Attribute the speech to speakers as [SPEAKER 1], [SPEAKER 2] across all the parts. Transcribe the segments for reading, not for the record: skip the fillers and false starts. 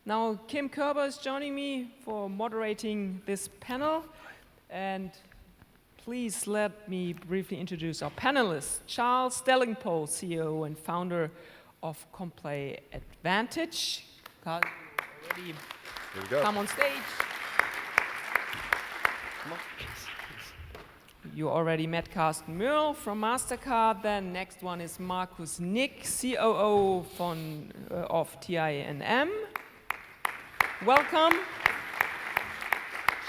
[SPEAKER 1] Now, Kim Körber is joining me for moderating this panel. And please let me briefly introduce our panelists. Charles Delingpole, CEO and founder of Complay Advantage. Carsten, already come on stage. Come on. You already met Carsten Mürl from Mastercard. Then next one is Markus Nigg, COO of ti&m. Welcome.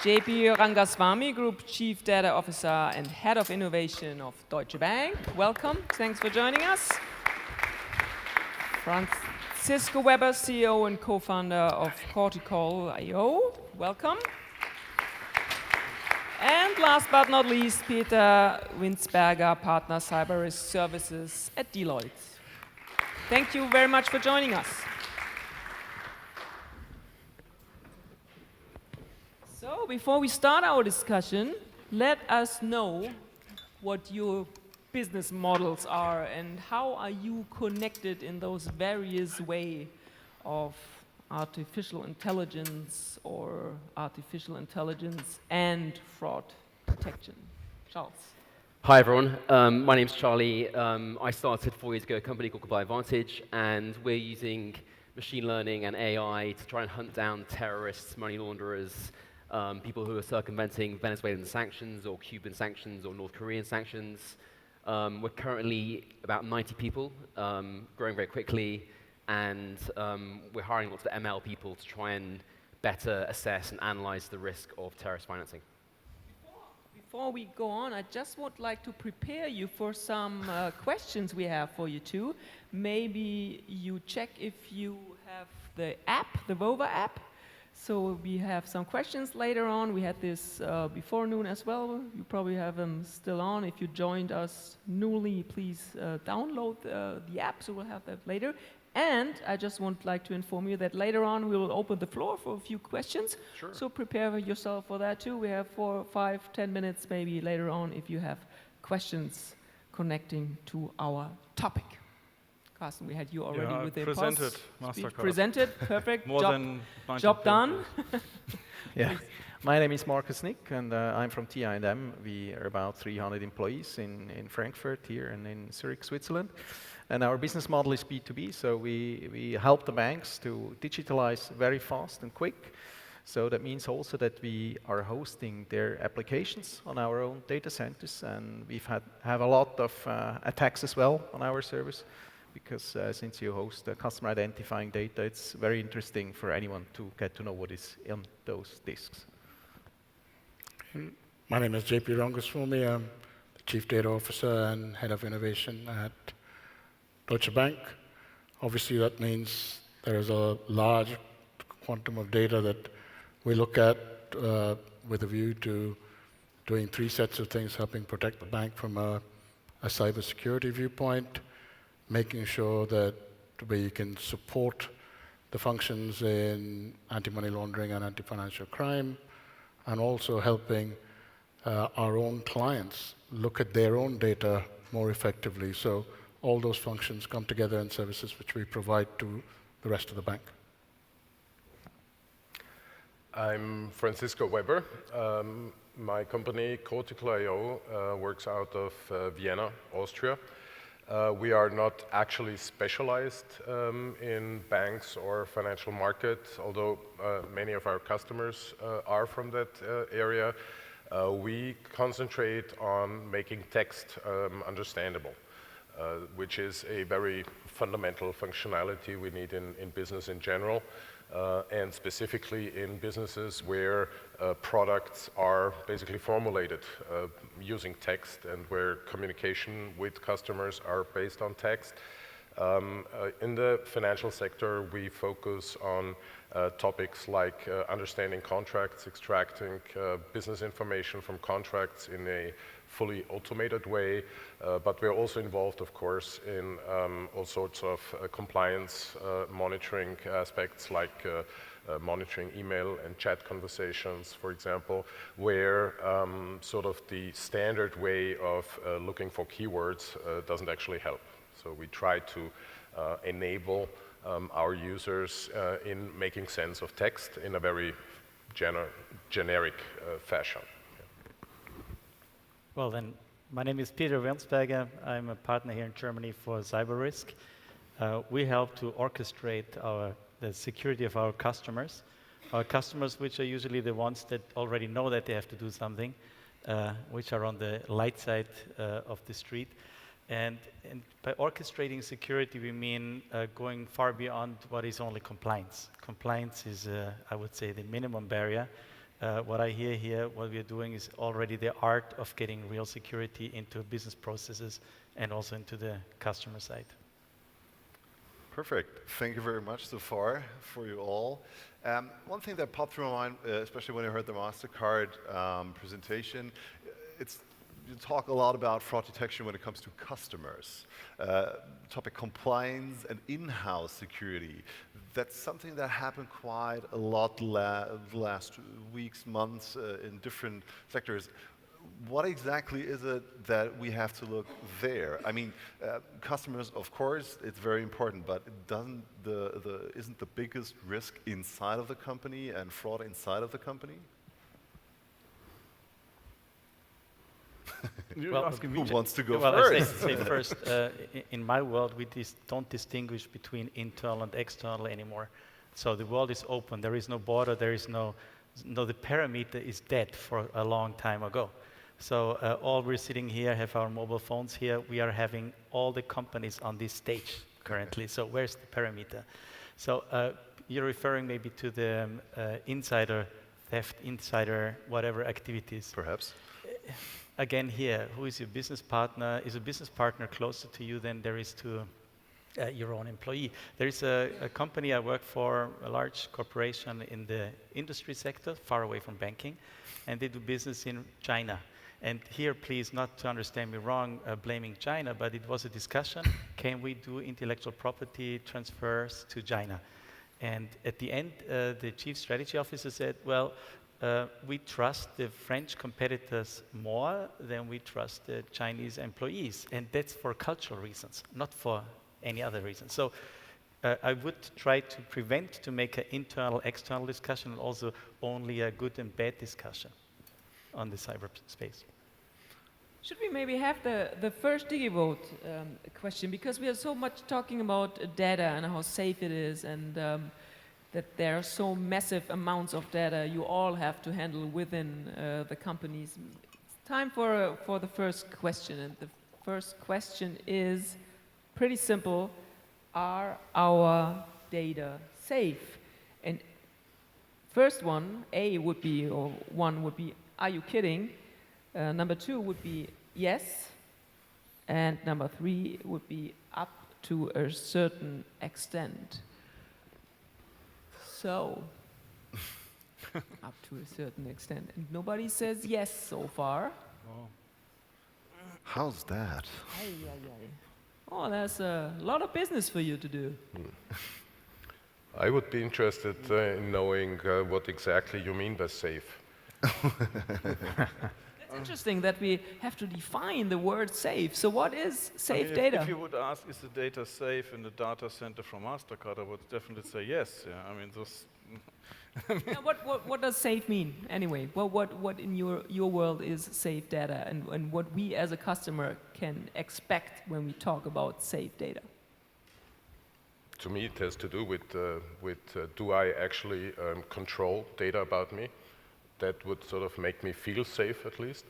[SPEAKER 1] JP Rangaswami, Group Chief Data Officer and Head of Innovation of Deutsche Bank. Welcome. Thanks for joining us. Francisco Weber, CEO and co-founder of Cortical.io. Welcome. And last but not least, Peter Wirnsperger, Partner Cyber Risk Services at Deloitte. Thank you very much for joining us. So, before we start our discussion, let us know what your business models are and how are you connected in those various ways of artificial intelligence or artificial intelligence and fraud detection. Charles.
[SPEAKER 2] Hi everyone, my name's Charlie. I started 4 years ago a company called Pragmatic Approach, and we're using machine learning and AI to try and hunt down terrorists, money launderers, people who are circumventing Venezuelan sanctions or Cuban sanctions or North Korean sanctions. We're currently about 90 people, growing very quickly. And we're hiring lots of ML people to try and better assess and analyze the risk of terrorist financing.
[SPEAKER 1] Before we go on, I just would like to prepare you for some questions we have for you too. Maybe you check if you have the app, the Vova app. So we have some questions later on. We had this before noon as well. You probably have them still on. If you joined us newly, please download the app, so we'll have that later. And I just would like to inform you that later on we will open the floor for a few questions.
[SPEAKER 3] Sure.
[SPEAKER 1] So prepare yourself for that too. We have 4, 5, 10 minutes maybe later on if you have questions connecting to our topic. Carsten, we had you already with the
[SPEAKER 3] presented Mastercard.
[SPEAKER 1] Presented, perfect.
[SPEAKER 3] More than 90
[SPEAKER 1] job done.
[SPEAKER 4] Yeah. My name is Markus Nigg, and I'm from ti&m. We are about 300 employees in Frankfurt here and in Zurich, Switzerland. And our business model is B2B, so we help the banks to digitalize very fast and quick. So that means also that we are hosting their applications on our own data centers, and we've have a lot of attacks as well on our service, because since you host customer identifying data, it's very interesting for anyone to get to know what is in those disks.
[SPEAKER 5] My name is JP Rangaswami. I'm the Chief Data Officer and Head of Innovation at Deutsche Bank. Obviously, that means there is a large quantum of data that we look at with a view to doing 3 sets of things: helping protect the bank from a cybersecurity viewpoint, making sure that we can support the functions in anti-money laundering and anti-financial crime, and also helping our own clients look at their own data more effectively. So all those functions come together in services which we provide to the rest of the bank.
[SPEAKER 3] I'm Francisco Weber. My company, Cortical.io, works out of Vienna, Austria. We are not actually specialized in banks or financial markets, although many of our customers are from that area. We concentrate on making text understandable, which is a very fundamental functionality we need in business in general, and specifically in businesses where products are basically formulated using text and where communication with customers are based on text. In the financial sector, we focus on topics like understanding contracts, extracting business information from contracts in a fully automated way, but we're also involved, of course, in all sorts of compliance monitoring aspects, like monitoring email and chat conversations, for example, where sort of the standard way of looking for keywords doesn't actually help. So we try to enable our users in making sense of text in a very generic fashion.
[SPEAKER 6] Well then, my name is Peter Wirnsperger. I'm a partner here in Germany for cyber risk. We help to orchestrate the security of our customers. Our customers, which are usually the ones that already know that they have to do something, which are on the light side of the street. And by orchestrating security, we mean going far beyond what is only compliance. Compliance is, I would say, the minimum barrier. What I hear here, what we are doing is already the art of getting real security into business processes and also into the customer side.
[SPEAKER 7] Perfect. Thank you very much so far for you all. One thing that popped through my mind, especially when I heard the Mastercard presentation, you talk a lot about fraud detection when it comes to customers. Topic compliance and in-house security. That's something that happened quite a lot the last weeks, months in different sectors. What exactly is it that we have to look there? I mean, customers, of course, it's very important, but isn't the biggest risk inside of the company and fraud inside of the company?
[SPEAKER 5] You're
[SPEAKER 6] Well,
[SPEAKER 5] asking me.
[SPEAKER 7] Who wants to go
[SPEAKER 6] Well,
[SPEAKER 7] first?
[SPEAKER 6] I say first, in my world, we don't distinguish between internal and external anymore. So the world is open. There is no border. There is no the parameter is dead for a long time ago. So all we're sitting here have our mobile phones here. We are having all the companies on this stage currently. So where's the parameter? So you're referring maybe to the insider theft, insider whatever activities.
[SPEAKER 7] Perhaps.
[SPEAKER 6] Again here, who is your business partner? Is a business partner closer to you than there is to your own employee? There is a company I work for, a large corporation in the industry sector, far away from banking, and they do business in China. And here, please, not to understand me wrong, blaming China, but it was a discussion, can we do intellectual property transfers to China? And at the end, the chief strategy officer said, well, we trust the French competitors more than we trust the Chinese employees. And that's for cultural reasons, not for any other reason. So I would try to prevent to make an internal, external discussion and also only a good and bad discussion on the cyberspace.
[SPEAKER 1] Should we maybe have the first DigiVote question? Because we are so much talking about data and how safe it is, and that there are so massive amounts of data you all have to handle within the companies. It's time for the first question, and the first question is pretty simple. Are our data safe? And first one, A would be, or one would be, are you kidding? Number two would be yes. And number three would be up to a certain extent. So, up to a certain extent. And nobody says yes so far.
[SPEAKER 7] How's that?
[SPEAKER 1] Oh, there's a lot of business for you to do.
[SPEAKER 3] I would be interested in knowing what exactly you mean by safe.
[SPEAKER 1] It's interesting that we have to define the word safe. So what is safe data?
[SPEAKER 8] If you would ask, is the data safe in the data center from Mastercard, I would definitely say yes. Yeah, I mean, this.
[SPEAKER 1] Now, what does safe mean anyway? Well, what in your world is safe data, and what we as a customer can expect when we talk about safe data?
[SPEAKER 3] To me, it has to do with do I actually control data about me? That would sort of make me feel safe, at least,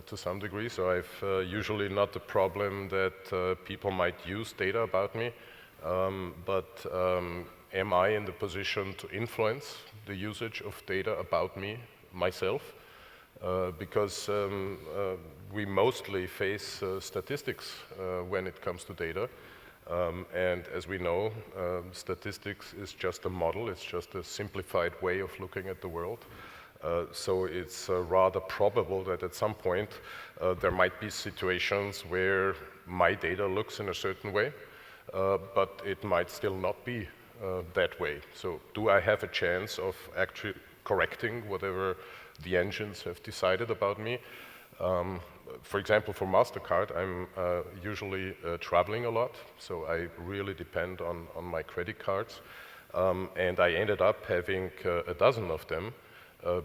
[SPEAKER 3] to some degree. So I've usually not the problem that people might use data about me, but am I in the position to influence the usage of data about me, myself? Because we mostly face statistics when it comes to data. And as we know, statistics is just a model, it's just a simplified way of looking at the world. So it's rather probable that at some point there might be situations where my data looks in a certain way, but it might still not be that way. So do I have a chance of actually correcting whatever the engines have decided about me? for example, for Mastercard, I'm usually traveling a lot, so I really depend on my credit cards. And I ended up having a dozen of them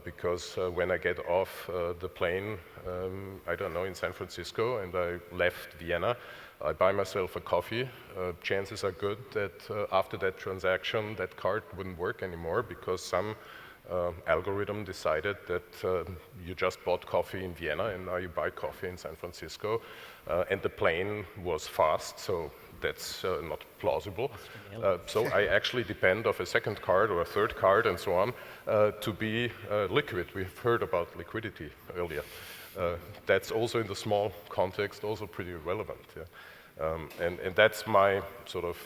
[SPEAKER 3] because when I get off the plane, I don't know, in San Francisco, and I left Vienna, I buy myself a coffee. Chances are good that after that transaction, that card wouldn't work anymore because some algorithm decided that you just bought coffee in Vienna and now you buy coffee in San Francisco, and the plane was fast, so that's not plausible. So I actually depend on a second card or a third card and so on to be liquid. We've heard about liquidity earlier. That's also in the small context also pretty relevant. Yeah. And that's my sort of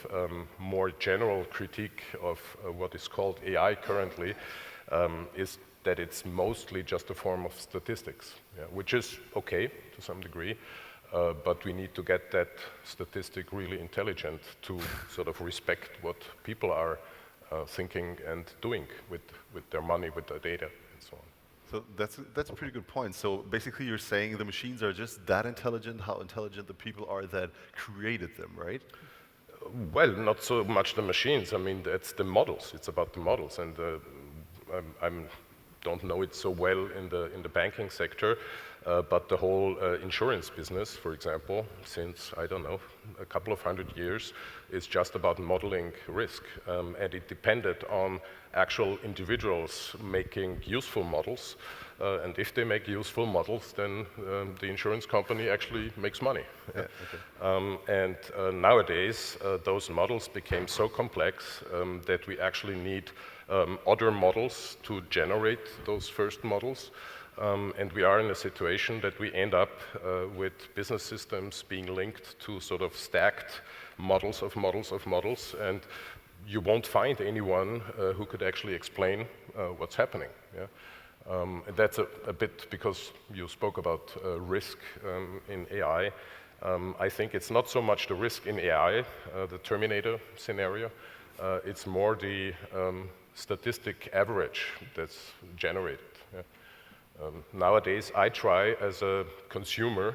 [SPEAKER 3] more general critique of what is called AI currently, is that it's mostly just a form of statistics, yeah, which is okay to some degree, but we need to get that statistic really intelligent to sort of respect what people are thinking and doing with their money, with their data, and so on.
[SPEAKER 7] So that's a pretty good point. So basically you're saying the machines are just that intelligent, how intelligent the people are that created them, right?
[SPEAKER 3] Well, not so much the machines. I mean, it's the models. It's about the models. And I don't know it so well in the banking sector, but the whole insurance business, for example, since, I don't know, a couple of 100 years, is just about modeling risk. And it depended on actual individuals making useful models. And if they make useful models, then the insurance company actually makes money.
[SPEAKER 7] Yeah, okay.
[SPEAKER 3] And nowadays, those models became so complex that we actually need other models to generate those first models. And we are in a situation that we end up with business systems being linked to sort of stacked models of models of models, and you won't find anyone who could actually explain what's happening. Yeah? And that's a bit because you spoke about risk in AI. I think it's not so much the risk in AI, the Terminator scenario, it's more the statistic average that's generated. Yeah? Nowadays, I try as a consumer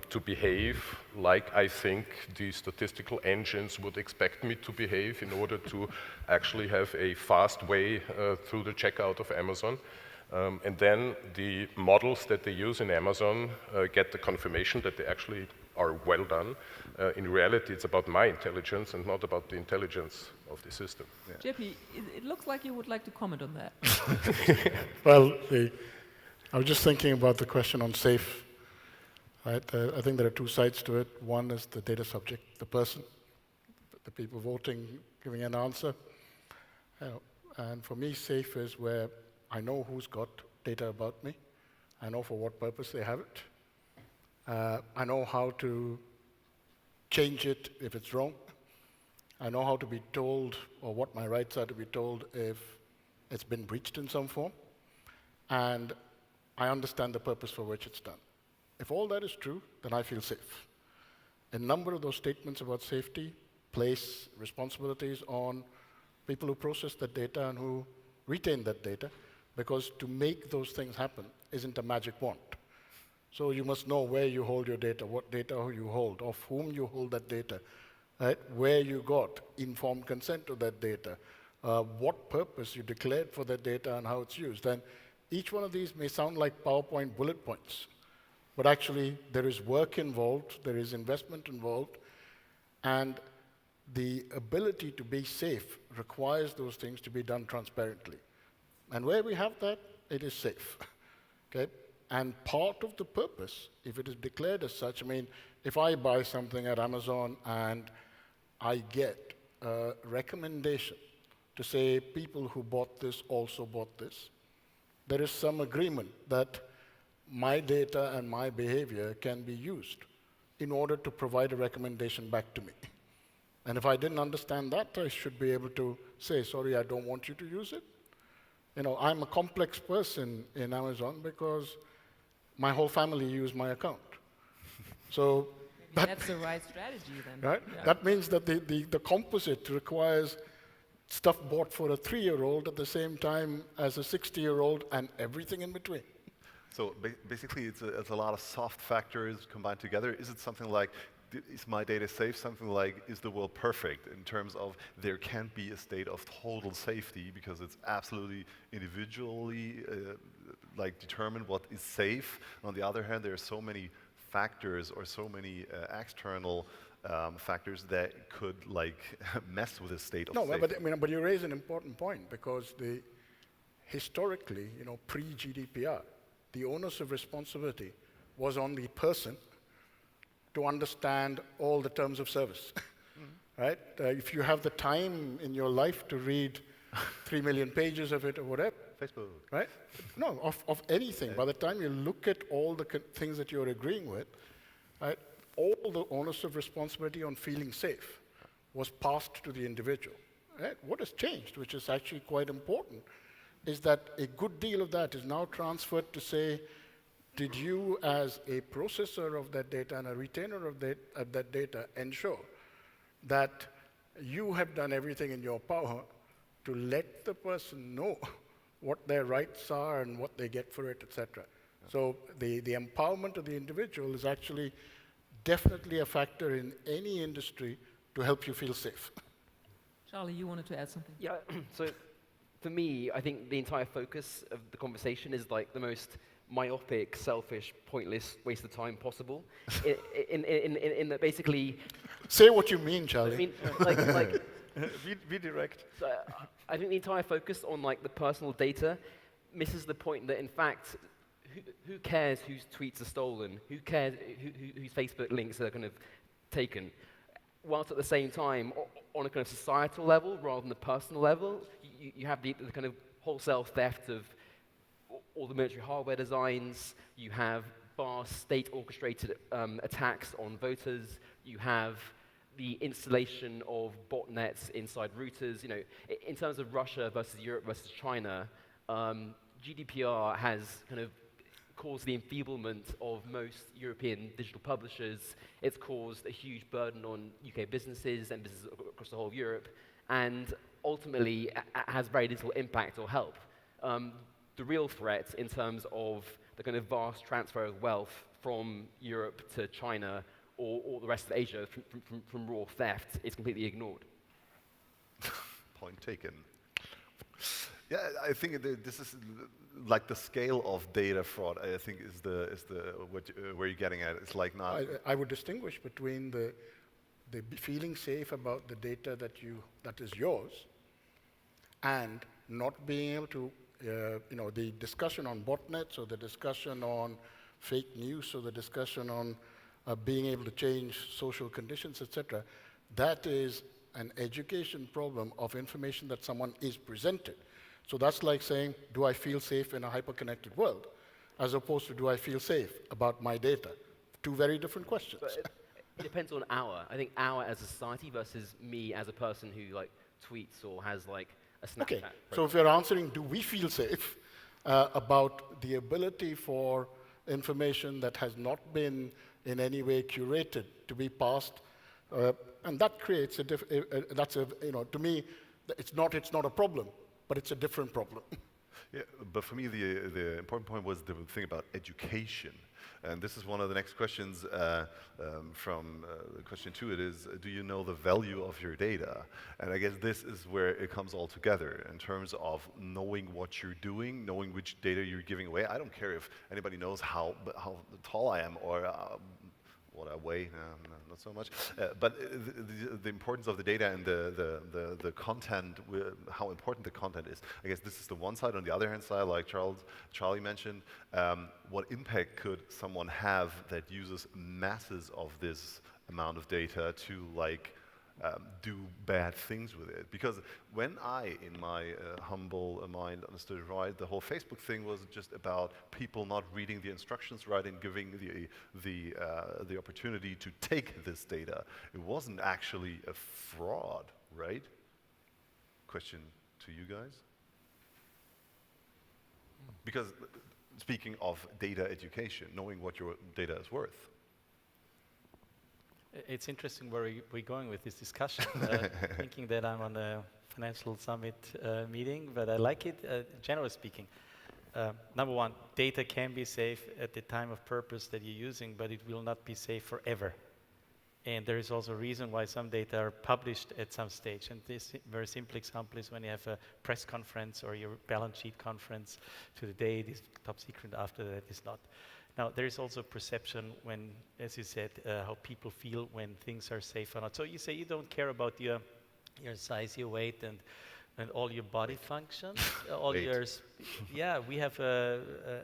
[SPEAKER 3] to behave like I think the statistical engines would expect me to behave in order to actually have a fast way through the checkout of Amazon. And then the models that they use in Amazon get the confirmation that they actually are well done. In reality, it's about my intelligence and not about the intelligence of the system.
[SPEAKER 1] Yeah. JP, it looks like you would like to comment on that.
[SPEAKER 5] Well, I was just thinking about the question on safe. Right? I think there are two sides to it. One is the data subject, the person, the people voting, giving an answer. And for me, safe is where I know who's got data about me. I know for what purpose they have it. I know how to change it if it's wrong. I know how to be told, or what my rights are to be told if it's been breached in some form. And I understand the purpose for which it's done. If all that is true, then I feel safe. A number of those statements about safety place responsibilities on people who process that data and who retain that data, because to make those things happen isn't a magic wand. So you must know where you hold your data, what data you hold, of whom you hold that data, right? Where you got informed consent to that data, what purpose you declared for that data and how it's used. And each one of these may sound like PowerPoint bullet points, but actually there is work involved, there is investment involved, and the ability to be safe requires those things to be done transparently. And where we have that, it is safe. Okay? And part of the purpose, if it is declared as such, I mean, if I buy something at Amazon and I get a recommendation to say people who bought this also bought this, there is some agreement that my data and my behavior can be used in order to provide a recommendation back to me. And if I didn't understand that, I should be able to say, sorry, I don't want you to use it. You know, I'm a complex person in Amazon because my whole family use my account. So
[SPEAKER 1] that's the right strategy then.
[SPEAKER 5] Right?
[SPEAKER 1] Yeah.
[SPEAKER 5] That means that the composite requires stuff bought for a 3-year-old at the same time as a 60-year-old and everything in between.
[SPEAKER 7] So basically, it's a lot of soft factors combined together. Is it something like, is my data safe? Something like, is the world perfect in terms of there can't be a state of total safety because it's absolutely individually like determined what is safe. On the other hand, there are so many factors or so many external factors that could like mess with a state of safety.
[SPEAKER 5] But I mean, but you raise an important point because historically, pre-GDPR, the onus of responsibility was on the person to understand all the terms of service, right? If you have the time in your life to read 3 million pages of it or whatever,
[SPEAKER 7] Facebook,
[SPEAKER 5] right? No, of anything. By the time you look at all the things that you're agreeing with, right, all the onus of responsibility on feeling safe was passed to the individual. Right? What has changed, which is actually quite important, is that a good deal of that is now transferred to say, did you as a processor of that data and a retainer of that data ensure that you have done everything in your power to let the person know what their rights are and what they get for it, etc. So the empowerment of the individual is actually definitely a factor in any industry to help you feel safe.
[SPEAKER 1] Charlie, you wanted to add something?
[SPEAKER 2] Yeah, so for me, I think the entire focus of the conversation is like the most myopic, selfish, pointless waste of time possible. in that basically...
[SPEAKER 5] Say what you mean, Charlie.
[SPEAKER 2] I mean, like
[SPEAKER 8] be direct.
[SPEAKER 2] So I think the entire focus on like the personal data misses the point that in fact, who cares whose tweets are stolen? Who cares whose Facebook links are kind of taken? Whilst at the same time, on a kind of societal level rather than the personal level, you have the kind of wholesale theft of all the military hardware designs. You have vast state-orchestrated attacks on voters. You have the installation of botnets inside routers. In terms of Russia versus Europe versus China, GDPR has kind of caused the enfeeblement of most European digital publishers. It's caused a huge burden on UK businesses and businesses across the whole of Europe, and ultimately has very little impact or help. The real threat in terms of the kind of vast transfer of wealth from Europe to China or the rest of Asia from raw theft is completely ignored.
[SPEAKER 7] Point taken. Yeah, I think this is like the scale of data fraud. I think is where you're getting at. It's like not.
[SPEAKER 5] I would distinguish between the feeling safe about the data that is yours, and not being able to, the discussion on botnets or the discussion on fake news or the discussion on being able to change social conditions, etc. That is an education problem of information that someone is presented. So that's like saying, do I feel safe in a hyper-connected world, as opposed to do I feel safe about my data? Two very different questions.
[SPEAKER 2] But it depends on I think our as a society versus me as a person who like tweets or has like a Snapchat.
[SPEAKER 5] Okay, so if you're answering, do we feel safe about the ability for information that has not been in any way curated to be passed, and that creates to me, it's not a problem, but it's a different problem.
[SPEAKER 7] Yeah, but for me, the important point was the thing about education. And this is one of the next questions from question 2. It is, do you know the value of your data? And I guess this is where it comes all together in terms of knowing what you're doing, knowing which data you're giving away. I don't care if anybody knows how tall I am or what I weigh, not so much. But the importance of the data and the content, how important the content is. I guess this is the one side. On the other hand side, like Charlie mentioned, what impact could someone have that uses masses of this amount of data to like do bad things with it? Because when I, in my humble mind, understood it right, the whole Facebook thing was just about people not reading the instructions right and giving the opportunity to take this data. It wasn't actually a fraud, right? Question to you guys. Because speaking of data education, knowing what your data is worth.
[SPEAKER 6] It's interesting where we're going with this discussion, thinking that I'm on a financial summit meeting, but I like it, generally speaking. Number one, data can be safe at the time of purpose that you're using, but it will not be safe forever. And there is also a reason why some data are published at some stage. And this very simple example is when you have a press conference or your balance sheet conference, to the day it is top secret, after that is not. Now, there is also perception when, as you said, how people feel when things are safe or not. So you say you don't care about your size, your weight, and all your body functions, all yours. Yeah, we have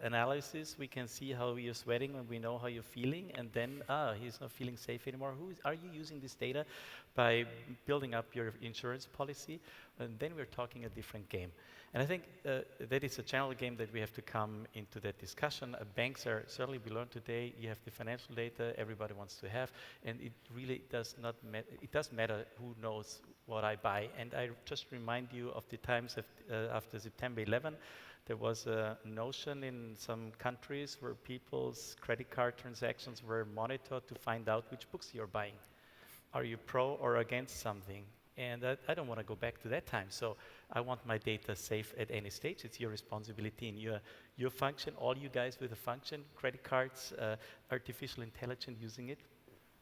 [SPEAKER 6] analysis. We can see how you're sweating and we know how you're feeling. And then, he's not feeling safe anymore. Are you using this data by building up your insurance policy? And then we're talking a different game. And I think that is a general game that we have to come into that discussion. Banks are, certainly we learned today, you have the financial data everybody wants to have, and it really does not matter. It does matter who knows what I buy. And I just remind you of the times after September 11, there was a notion in some countries where people's credit card transactions were monitored to find out which books you're buying. Are you pro or against something? And I don't want to go back to that time. So I want my data safe at any stage. It's your responsibility in your function, all you guys with a function, credit cards, artificial intelligence using it.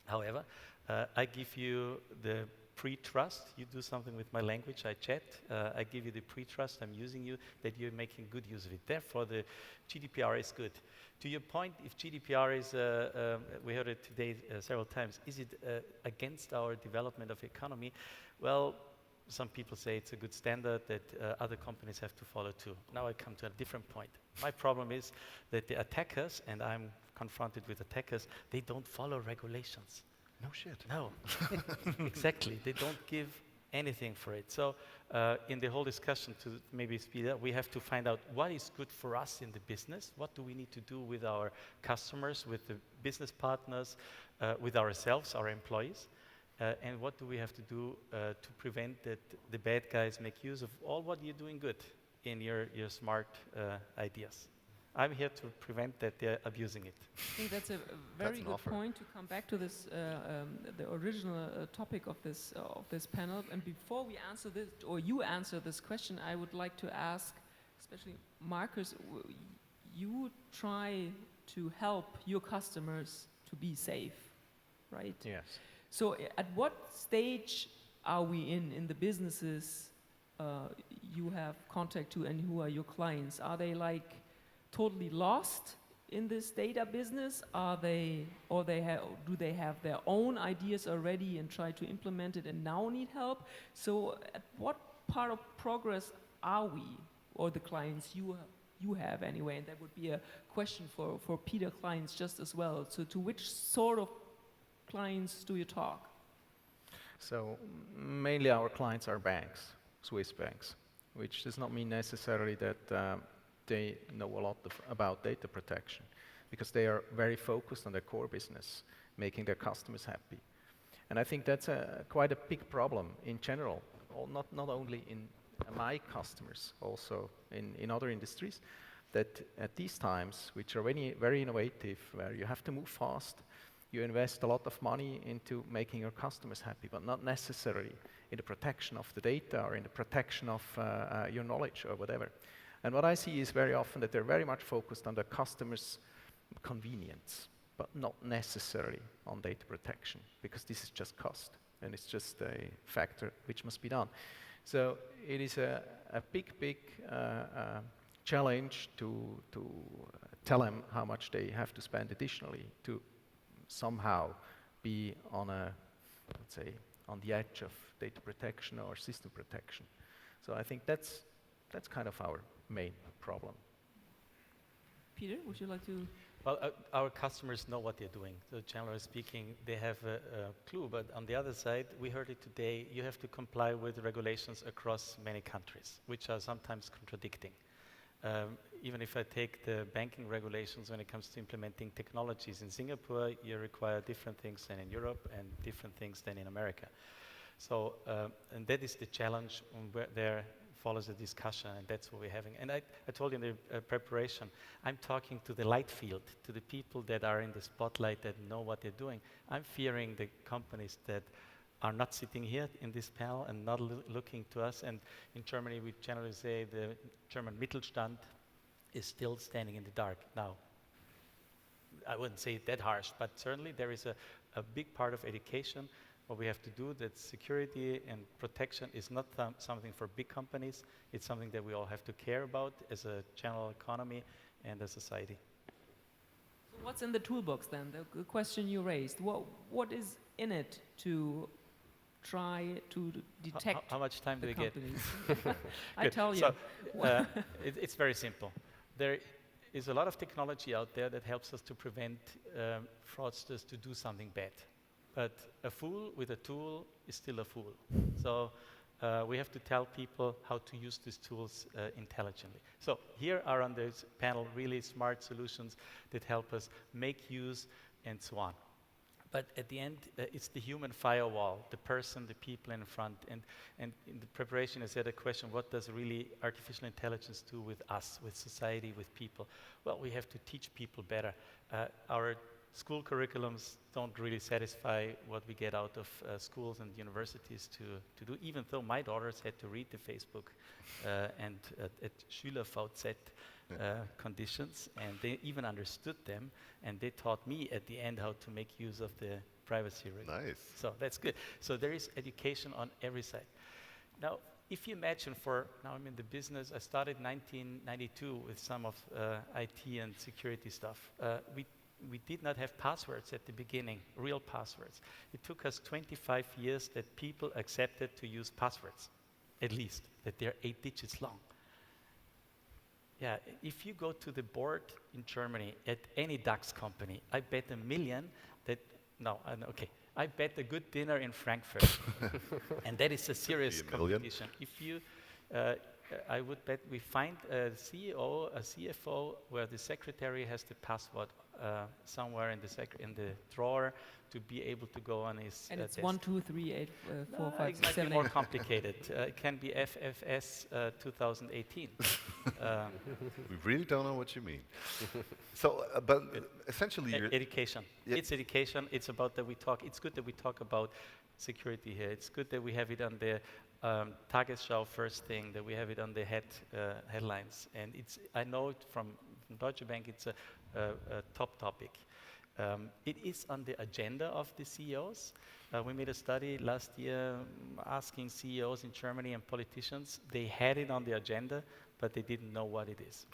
[SPEAKER 6] However, I give you the pre-trust. You do something with my language, I chat. I give you the pre-trust, I'm using you, that you're making good use of it. Therefore, the GDPR is good. To your point, if GDPR is, we heard it today several times, is it against our development of economy? Well, some people say it's a good standard that other companies have to follow too. Now I come to a different point. My problem is that the attackers, and I'm confronted with attackers, they don't follow regulations.
[SPEAKER 7] No shit.
[SPEAKER 6] No, exactly. They don't give anything for it. So in the whole discussion, to maybe speed up, we have to find out what is good for us in the business, what do we need to do with our customers, with the business partners, with ourselves, our employees, and what do we have to do to prevent that the bad guys make use of all what you're doing good in your smart ideas. I'm here to prevent that they're abusing it.
[SPEAKER 1] I think that's a very good point to come back to this, the original topic of this panel. And before we answer this, or you answer this question, I would like to ask, especially Markus, you try to help your customers to be safe, right?
[SPEAKER 4] Yes.
[SPEAKER 1] So at what stage are we in the businesses you have contact to, and who are your clients? Are they like totally lost in this data business? Are they, or do they have their own ideas already and try to implement it and now need help? So at what part of progress are we, or the clients you have anyway? And that would be a question for Peter clients just as well. So to which sort of clients do you talk?
[SPEAKER 4] So mainly our clients are banks, Swiss banks, which does not mean necessarily that they know a lot about data protection, because they are very focused on their core business, making their customers happy. And I think that's quite a big problem in general, not only in my customers, also in other industries, that at these times, which are very, very innovative, where you have to move fast, you invest a lot of money into making your customers happy, but not necessarily in the protection of the data or in the protection of your knowledge or whatever. And what I see is very often that they're very much focused on the customer's convenience, but not necessarily on data protection, because this is just cost, and it's just a factor which must be done. So it is a big challenge to tell them how much they have to spend additionally to somehow be on let's say, on the edge of data protection or system protection. So I think that's kind of our main problem.
[SPEAKER 1] Peter, would you like to?
[SPEAKER 6] Well, our customers know what they're doing. So generally speaking, they have a clue. But on the other side, we heard it today, you have to comply with regulations across many countries, which are sometimes contradicting. Even if I take the banking regulations when it comes to implementing technologies in Singapore, you require different things than in Europe and different things than in America. So, and that is the challenge where there follows a discussion, and that's what we're having. And I told you in the preparation, I'm talking to the light field, to the people that are in the spotlight that know what they're doing. I'm fearing the companies that are not sitting here in this panel and not looking to us. And in Germany, we generally say the German Mittelstand, is still standing in the dark. Now, I wouldn't say it that harsh, but certainly there is a big part of education what we have to do, that security and protection is not something for big companies. It's something that we all have to care about as a general economy and a society.
[SPEAKER 1] So what's in the toolbox then? The question you raised. What is in it to try to detect
[SPEAKER 6] how much time do we get?
[SPEAKER 1] I tell you.
[SPEAKER 6] So, it's very simple. There is a lot of technology out there that helps us to prevent fraudsters to do something bad. But a fool with a tool is still a fool. So we have to tell people how to use these tools intelligently. So here are on this panel really smart solutions that help us make use and so on. But at the end, it's the human firewall, the person, the people in front. And in the preparation, I said a question, what does really artificial intelligence do with us, with society, with people? Well, we have to teach people better. Our school curriculums don't really satisfy what we get out of schools and universities to do, even though my daughters had to read the Facebook and at SchülerVZ conditions, and they even understood them, and they taught me at the end how to make use of the privacy ring.
[SPEAKER 7] Nice.
[SPEAKER 6] So that's good. So there is education on every side. Now, if you imagine now I'm in the business, I started 1992 with some of IT and security stuff. We did not have passwords at the beginning, real passwords. It took us 25 years that people accepted to use passwords, at least, that they're 8 digits long. Yeah, if you go to the board in Germany at any DAX company, I bet $1 million that, I bet a good dinner in Frankfurt. And that is a serious competition. If you, I would bet we find a CEO, a CFO, where the secretary has the password somewhere in the drawer to be able to go on his
[SPEAKER 1] And it's
[SPEAKER 6] desk.
[SPEAKER 1] 1, 2, 3, 8, 4, 5, 6,
[SPEAKER 6] It might
[SPEAKER 1] 7,
[SPEAKER 6] be more
[SPEAKER 1] 8.
[SPEAKER 6] complicated. It can be FFS 2018.
[SPEAKER 7] We really don't know what you mean. So, but essentially,
[SPEAKER 6] Education.
[SPEAKER 7] Yeah.
[SPEAKER 6] It's education. It's about that we talk. It's good that we talk about security here. It's good that we have it on the Tagesschau first thing, that we have it on the headlines. And I know it from Deutsche Bank, it's a top topic. It is on the agenda of the CEOs. We made a study last year asking CEOs in Germany and politicians. They had it on the agenda, but they didn't know what it is.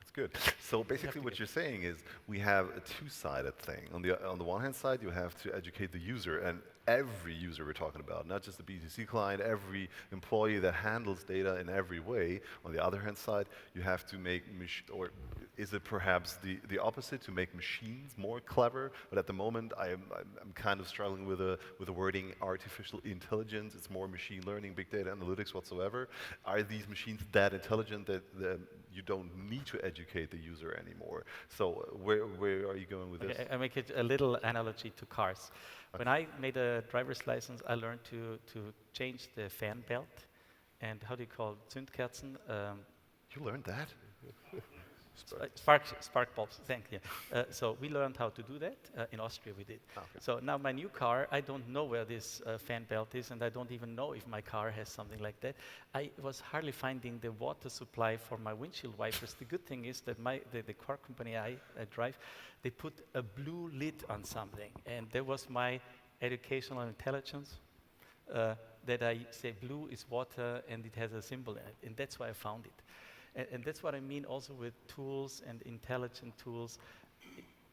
[SPEAKER 7] It's good. So basically what you're saying is we have a two-sided thing. On the one hand side, you have to educate the user, and every user we're talking about, not just the B2C client, every employee that handles data in every way. On the other hand side, you have to make, or is it perhaps the opposite, to make machines more clever? But at the moment, I'm kind of struggling with the wording artificial intelligence. It's more machine learning, big data analytics whatsoever. Are these machines that intelligent that you don't need to educate the user anymore? So where are you going with this?
[SPEAKER 6] I make it a little analogy to cars. When I made a driver's license, I learned to change the fan belt and how do you call it? Zündkerzen?
[SPEAKER 7] You learned that?
[SPEAKER 6] Spark bulbs, thank you. So we learned how to do that. In Austria we did. Okay. So now my new car, I don't know where this fan belt is, and I don't even know if my car has something like that. I was hardly finding the water supply for my windshield wipers. The good thing is that the car company I drive, they put a blue lid on something, and there was my educational intelligence that I say blue is water and it has a symbol in it, and that's why I found it. And that's what I mean also with tools and intelligent tools.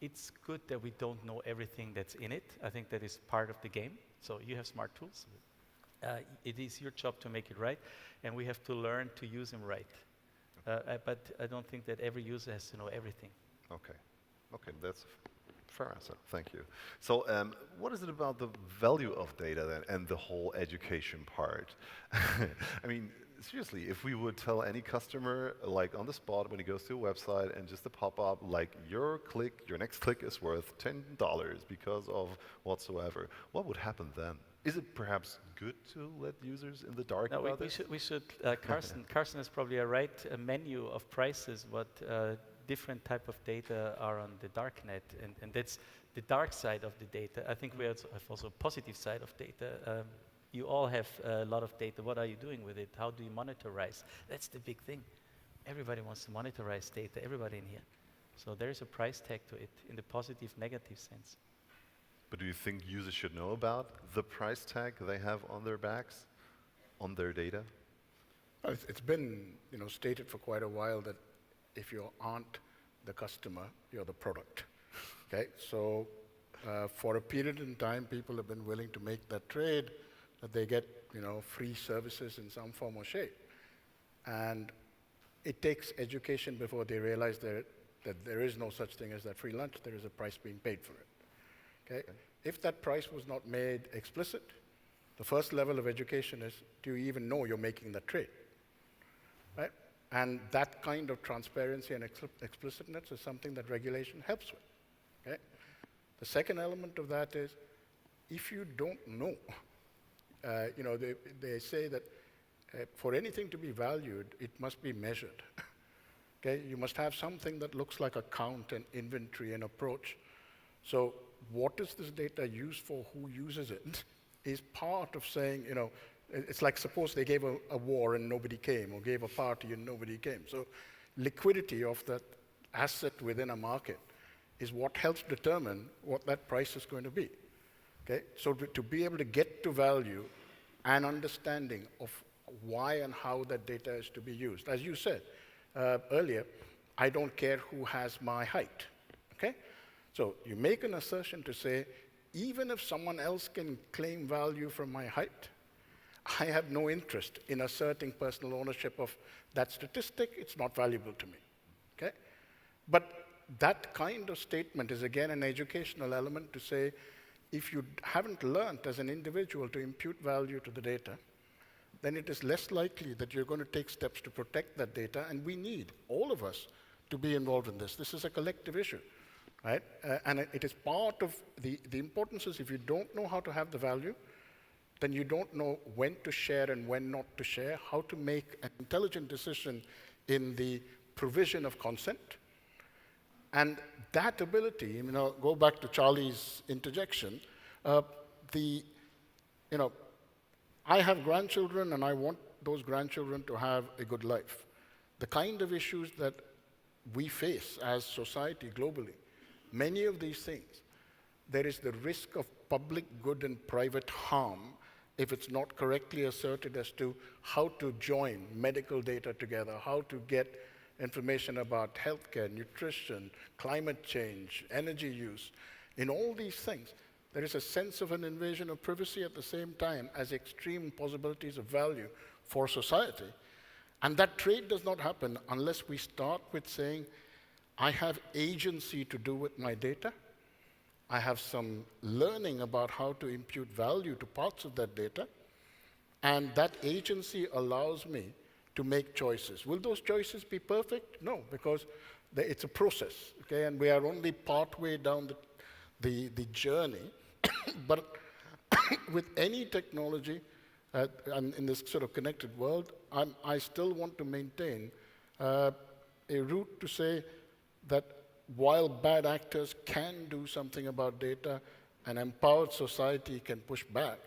[SPEAKER 6] It's good that we don't know everything that's in it. I think that is part of the game. So you have smart tools. It is your job to make it right, and we have to learn to use them right. But I don't think that every user has to know everything.
[SPEAKER 7] Okay, that's a fair answer. Thank you. So what is it about the value of data then and the whole education part? I mean, seriously, if we would tell any customer, like on the spot when he goes to a website and just a pop-up, like your next click is worth $10 because of whatsoever, what would happen then? Is it perhaps good to let users in the dark about this?
[SPEAKER 6] We should Carsten has probably a right menu of prices, what different type of data are on the dark net, and that's the dark side of the data. I think we have also a positive side of data. You all have a lot of data. What are you doing with it? How do you monitorize? That's the big thing. everybody wants to monetize data, everybody in here. So there is a price tag to it in the positive, negative sense.
[SPEAKER 7] But do you think users should know about the price tag they have on their backs, on their data?
[SPEAKER 5] It's been stated for quite a while that if you aren't the customer, you're the product. Okay, so for a period in time, people have been willing to make that trade, that they get free services in some form or shape. And it takes education before they realize that there is no such thing as that free lunch. There is a price being paid for it. Okay? If that price was not made explicit, the first level of education is, do you even know you're making that trade? Right? And that kind of transparency and explicitness is something that regulation helps with. Okay? The second element of that is, if you don't know, they say that for anything to be valued, it must be measured. Okay? You must have something that looks like a count and inventory and approach. So what is this data used for, who uses it, is part of saying, it's like suppose they gave a war and nobody came, or gave a party and nobody came. So liquidity of that asset within a market is what helps determine what that price is going to be. Okay? So to be able to get to value and understanding of why and how that data is to be used. As you said earlier, I don't care who has my height. Okay? So you make an assertion to say, even if someone else can claim value from my height, I have no interest in asserting personal ownership of that statistic. It's not valuable to me. Okay? But that kind of statement is again an educational element to say, if you haven't learned as an individual to impute value to the data, then it is less likely that you're going to take steps to protect that data, and we need, all of us, to be involved in this. This is a collective issue, right? And it is part of the importance is if you don't know how to have the value, then you don't know when to share and when not to share, how to make an intelligent decision in the provision of consent. And that ability, go back to Charlie's interjection, I have grandchildren and I want those grandchildren to have a good life. The kind of issues that we face as society globally, many of these things, there is the risk of public good and private harm if it's not correctly asserted as to how to join medical data together, how to get information about healthcare, nutrition, climate change, energy use. In all these things, there is a sense of an invasion of privacy at the same time as extreme possibilities of value for society. And that trade does not happen unless we start with saying, I have agency to do with my data. I have some learning about how to impute value to parts of that data. And that agency allows me to make choices. Will those choices be perfect? No, because it's a process, okay? And we are only partway down the journey. But with any technology in this sort of connected world, I still want to maintain a route to say that while bad actors can do something about data, an empowered society can push back,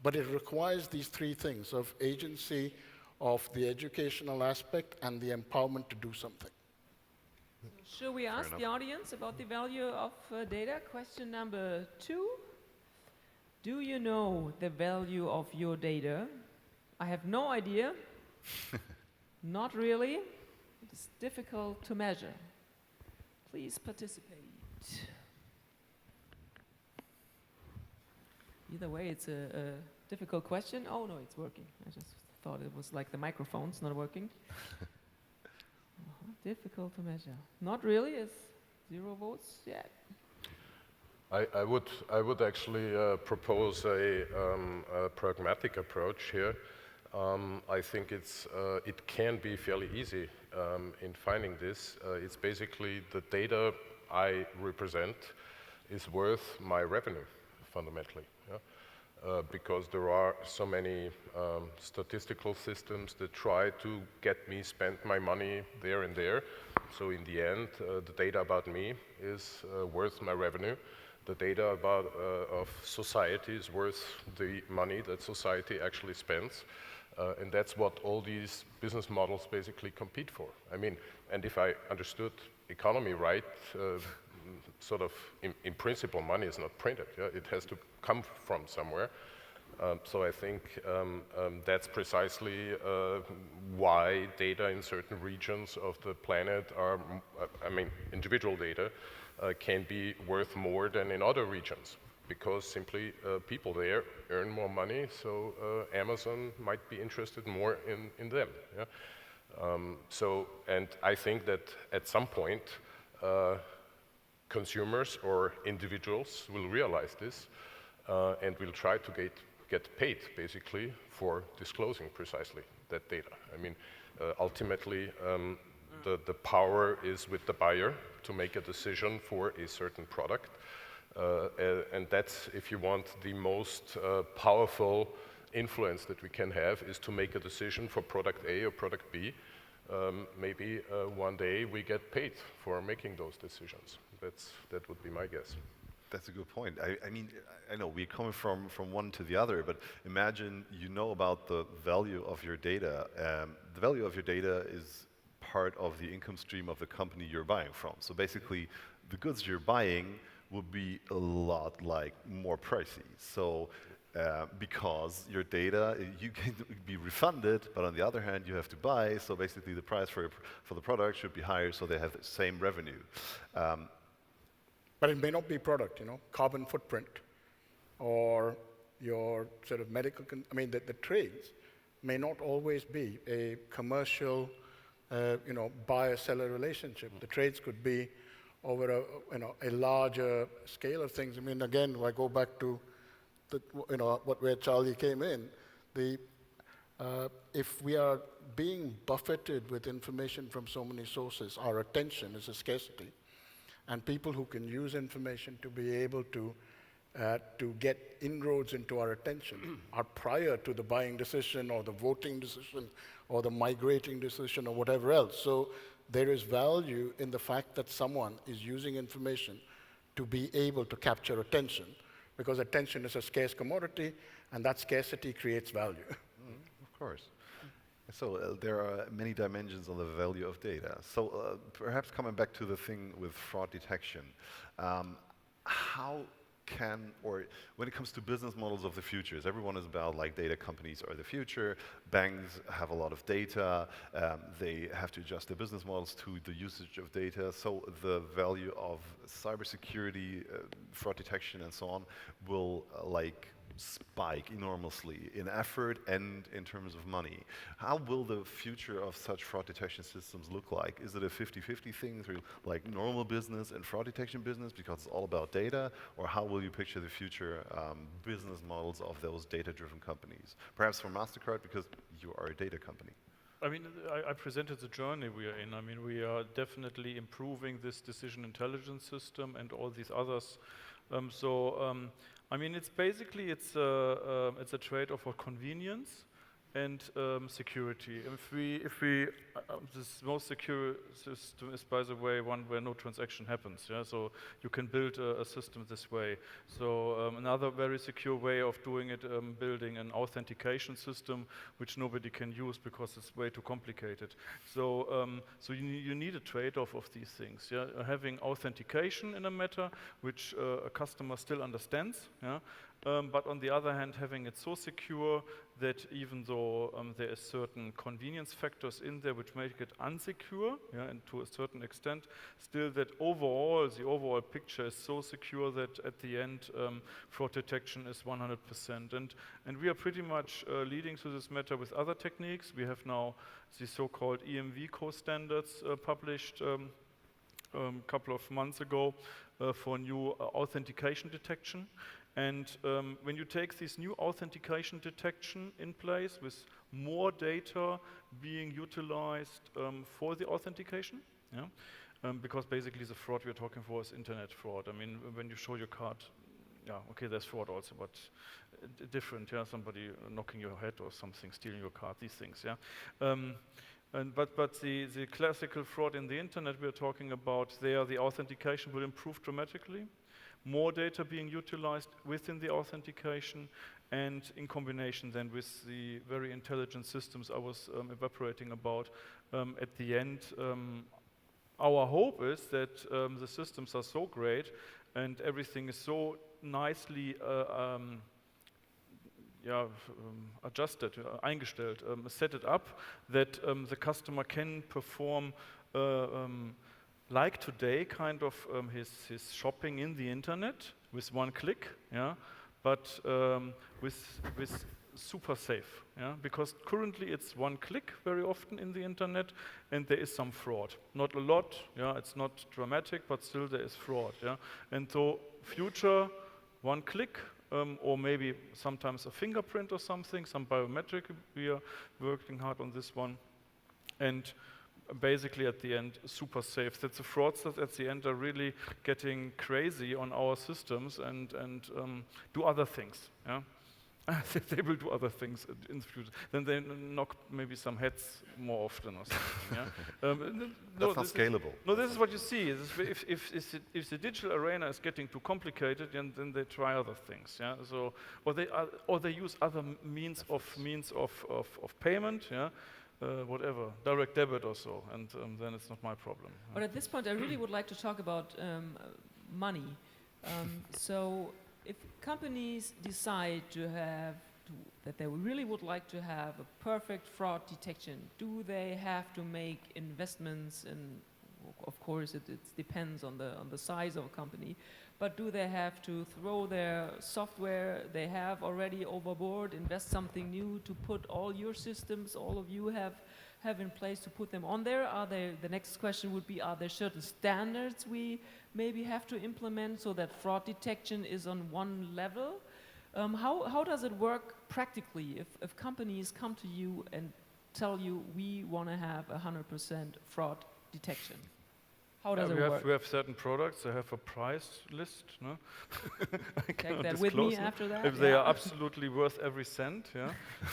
[SPEAKER 5] but it requires these three things of agency, of the educational aspect, and the empowerment to do something.
[SPEAKER 1] Shall we ask the audience about the value of data? Question number 2. Do you know the value of your data? I have no idea. Not really. It is difficult to measure. Please participate. Either way, it's a difficult question. Oh, no, it's working. I just thought it was like the microphone's not working. Difficult to measure. Not really. It's 0 votes yet.
[SPEAKER 3] I would actually propose a pragmatic approach here. I think it can be fairly easy in finding this. It's basically the data I represent is worth my revenue, fundamentally. Yeah? Because there are so many statistical systems that try to get me spend my money there and there. So in the end, the data about me is worth my revenue. The data of society is worth the money that society actually spends. And that's what all these business models basically compete for. I mean, and if I understood economy right, sort of in principle, money is not printed. Yeah? It has to come from somewhere. So I think that's precisely why data in certain regions of the planet are, I mean, individual data can be worth more than in other regions, because simply people there earn more money, so Amazon might be interested more in them. Yeah? And I think that at some point, consumers or individuals will realize this and will try to get paid, basically, for disclosing precisely that data. I mean, ultimately, the power is with the buyer to make a decision for a certain product. And that's, if you want, the most powerful influence that we can have, is to make a decision for product A or product B. Maybe one day we get paid for making those decisions. That would be my guess.
[SPEAKER 7] That's a good point. I mean, I know we're coming from one to the other, but imagine you know about the value of your data. The value of your data is part of the income stream of the company you're buying from. So basically, the goods you're buying would be a lot more pricey. So because your data, you can be refunded, but on the other hand, you have to buy. So basically, the price for the product should be higher, so they have the same revenue.
[SPEAKER 5] But it may not be product, you know, carbon footprint, or your sort of medical, the trades may not always be a commercial, buyer-seller relationship. The trades could be over a larger scale of things. I mean, again, if I go back to where Charlie came in, if we are being buffeted with information from so many sources, our attention is a scarcity. And people who can use information to be able to get inroads into our attention are prior to the buying decision or the voting decision or the migrating decision or whatever else. So there is value in the fact that someone is using information to be able to capture attention, because attention is a scarce commodity, and that scarcity creates value.
[SPEAKER 7] Of course. So there are many dimensions on the value of data. So perhaps coming back to the thing with fraud detection, how can, or when it comes to business models of the futures, everyone is about data companies are the future, banks have a lot of data, they have to adjust their business models to the usage of data, so the value of cybersecurity, fraud detection and so on will spike enormously in effort and in terms of money. How will the future of such fraud detection systems look like? Is it a 50-50 thing through normal business and fraud detection business because it's all about data? Or how will you picture the future business models of those data-driven companies? Perhaps for Mastercard, because you are a data company.
[SPEAKER 8] I mean, I presented the journey we are in. I mean, we are definitely improving this decision intelligence system and all these others. I mean, it's basically it's a trade-off of convenience and security. If we this most secure system is, by the way, one where no transaction happens. Yeah, so you can build a system this way. So another very secure way of doing it, building an authentication system which nobody can use because it's way too complicated. So you need a trade-off of these things. Yeah, having authentication in a matter which a customer still understands. Yeah. But on the other hand, having it so secure that even though there is certain convenience factors in there which make it unsecure, yeah, and to a certain extent, still that overall, the overall picture is so secure that at the end, fraud detection is 100%. And we are pretty much leading to this matter with other techniques. We have now the so-called EMV co-standards published a couple of months ago for new authentication detection. And when you take this new authentication detection in place with more data being utilized for the authentication, yeah, because basically the fraud we're talking for is internet fraud. I mean, when you show your card, yeah, okay, there's fraud also, but different, yeah, somebody knocking your head or something, stealing your card, these things, yeah. But the classical fraud in the internet we're talking about, there the authentication will improve dramatically. More data being utilized within the authentication, and in combination then with the very intelligent systems I was evaporating about, at the end, our hope is that the systems are so great and everything is so nicely adjusted, eingestellt, set it up that the customer can perform like today, kind of his shopping in the internet with one click, but with super safe, because currently it's one click very often in the internet, and there is some fraud. Not a lot, it's not dramatic, but still there is fraud, And so future, one click, or maybe sometimes a fingerprint or something, some biometric. We are working hard on this one, and basically at the end, super safe. That the fraudsters at the end are really getting crazy on our systems and do other things. They will do other things in the future. Then they knock maybe some heads more often or something.
[SPEAKER 7] That's not scalable.
[SPEAKER 8] This is what you see. If the digital arena is getting too complicated, then they try other things. So, or they use other means of payment. Whatever, direct debit or so, and then it's not my problem.
[SPEAKER 1] But at this point, I really would like to talk about money. So, if companies decide that they really would like to have a perfect fraud detection, do they have to make investments? And of course, it depends on the size of a company. But do they have to throw their software they have already overboard, invest something new to put all your systems, all of you have in place to put them on there? The next question would be, are there certain standards we maybe have to implement so that fraud detection is on one level? How does it work practically if companies come to you and tell you we want to have 100% fraud detection? How does it work?
[SPEAKER 8] We have certain products. They have a price list. No?
[SPEAKER 1] Take that with me after that.
[SPEAKER 8] If they are absolutely worth every cent,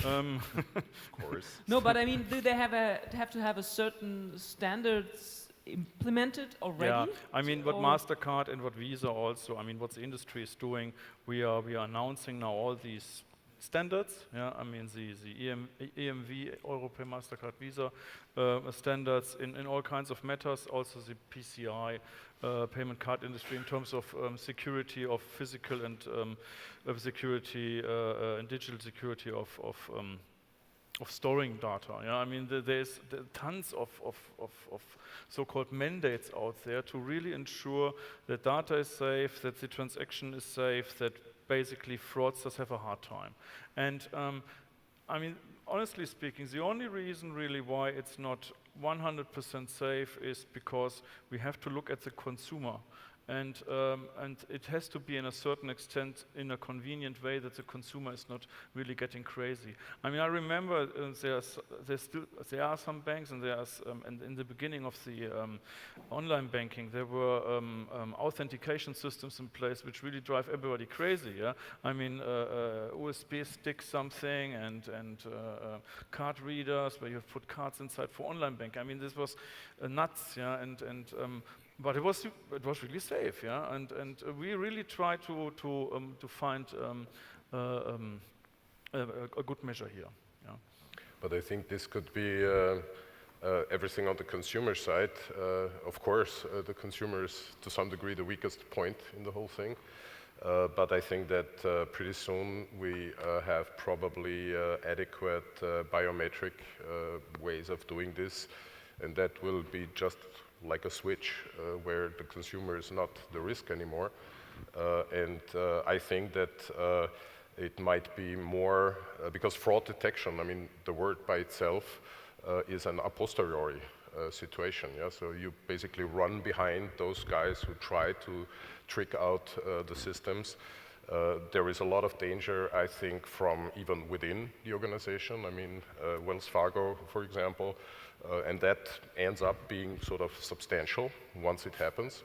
[SPEAKER 3] Of course.
[SPEAKER 1] No, but I mean, do they have to have a certain standards implemented already?
[SPEAKER 8] Yeah, I mean, what Mastercard and what Visa also. I mean, what the industry is doing. We are announcing now all these standards, I mean the EMV, Europay, Mastercard, Visa standards in all kinds of matters, also the PCI payment card industry in terms of security of physical and security and digital security of storing data. I mean there's tons of so-called mandates out there to really ensure that data is safe, that the transaction is safe, that basically fraudsters have a hard time. And I mean, honestly speaking, the only reason really why it's not 100% safe is because we have to look at the consumer. And it has to be in a certain extent in a convenient way that the consumer is not really getting crazy. I mean, I remember there are some banks, and and in the beginning of the online banking, there were authentication systems in place which really drive everybody crazy. I mean, USB stick something and card readers where you put cards inside for online banking. I mean, this was nuts. But it was really safe, and we really try to find a good measure here.
[SPEAKER 3] But I think this could be everything on the consumer side. Of course, the consumer is to some degree the weakest point in the whole thing. But I think that pretty soon we have probably adequate biometric ways of doing this, and that will be just like a switch where the consumer is not the risk anymore. And I think that it might be more, because fraud detection, I mean, the word by itself is an a posteriori situation. So you basically run behind those guys who try to trick out the systems. There is a lot of danger, I think, from even within the organization. I mean, Wells Fargo, for example, and that ends up being sort of substantial once it happens.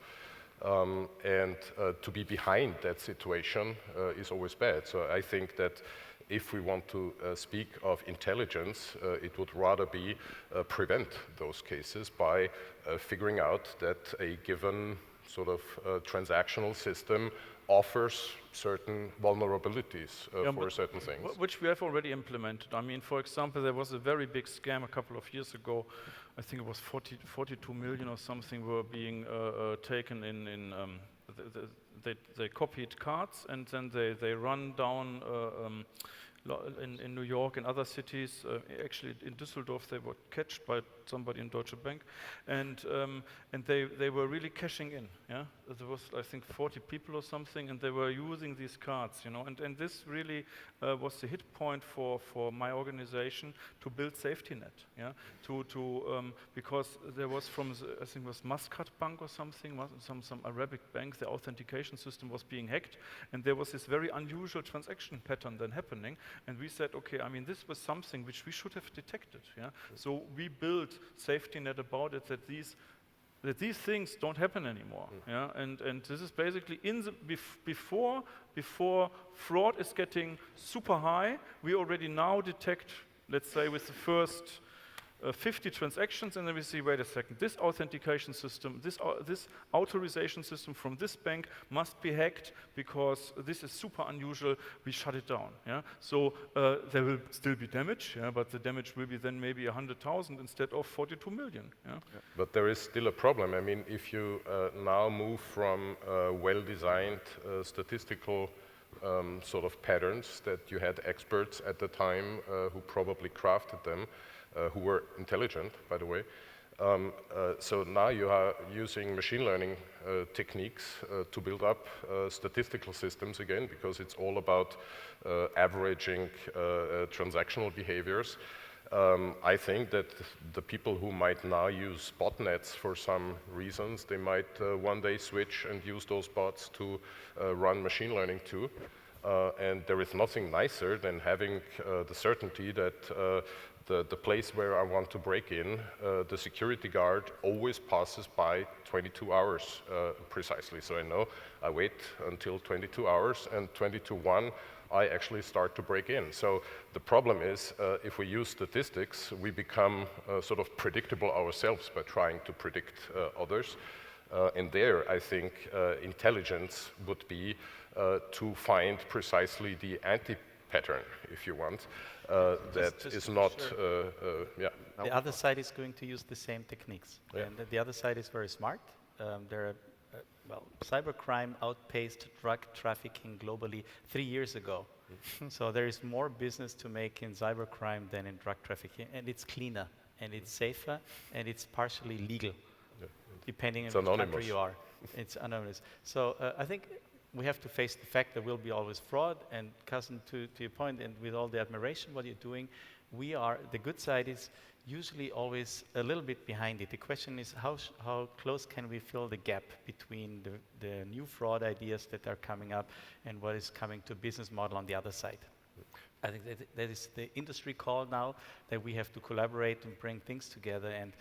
[SPEAKER 3] And to be behind that situation is always bad. So I think that if we want to speak of intelligence, it would rather be prevent those cases by figuring out that a given sort of transactional system offers certain vulnerabilities for certain things.
[SPEAKER 8] Which we have already implemented. I mean, for example, there was a very big scam a couple of years ago. I think it was 42 million or something were being taken in they copied cards and then they run down in New York and other cities. Actually, in Düsseldorf, they were catched by somebody in Deutsche Bank, and they were really cashing in. Yeah, there was I think 40 people or something, and they were using these cards. You know, and this really was the hit point for my organization to build safety net. Yeah, because there was from I think it was Mastercard Bank or something, some Arabic bank, the authentication system was being hacked, and there was this very unusual transaction pattern then happening. And we said, okay, I mean, this was something which we should have detected. Yeah, so we built safety net about it that these things don't happen anymore. Yeah, and this is basically in the before fraud is getting super high. We already now detect, let's say, with the first 50 transactions, and then we see, wait a second, this authentication system, this authorization system from this bank must be hacked because this is super unusual, we shut it down. Yeah? So there will still be damage, yeah, but the damage will be then maybe 100,000 instead of 42 million. Yeah? Yeah.
[SPEAKER 3] But there is still a problem. I mean, if you now move from well-designed statistical sort of patterns that you had experts at the time who probably crafted them, who were intelligent, by the way. So now you are using machine learning techniques to build up statistical systems again, because it's all about averaging transactional behaviors. I think that the people who might now use botnets for some reasons, they might one day switch and use those bots to run machine learning too. And there is nothing nicer than having the certainty that the place where I want to break in, the security guard always passes by 22 hours precisely. So I know I wait until 22 hours, and 22:01, I actually start to break in. So the problem is, if we use statistics, we become sort of predictable ourselves by trying to predict others. And there, I think, intelligence would be to find precisely the anti-pattern, if you want, that is not, yeah.
[SPEAKER 6] The other side is going to use the same techniques.
[SPEAKER 3] Yeah.
[SPEAKER 6] And the other side is very smart. Well, cybercrime outpaced drug trafficking globally 3 years ago. So there is more business to make in cybercrime than in drug trafficking, and it's cleaner, and it's safer, and it's partially legal, depending on which country you are. It's anonymous. So I think we have to face the fact there will be always fraud, and Carsten, to your point, and with all the admiration what you're doing, the good side is usually always a little bit behind it. The question is how close can we fill the gap between the new fraud ideas that are coming up and what is coming to business model on the other side. I think that is the industry call now, that we have to collaborate and bring things together, and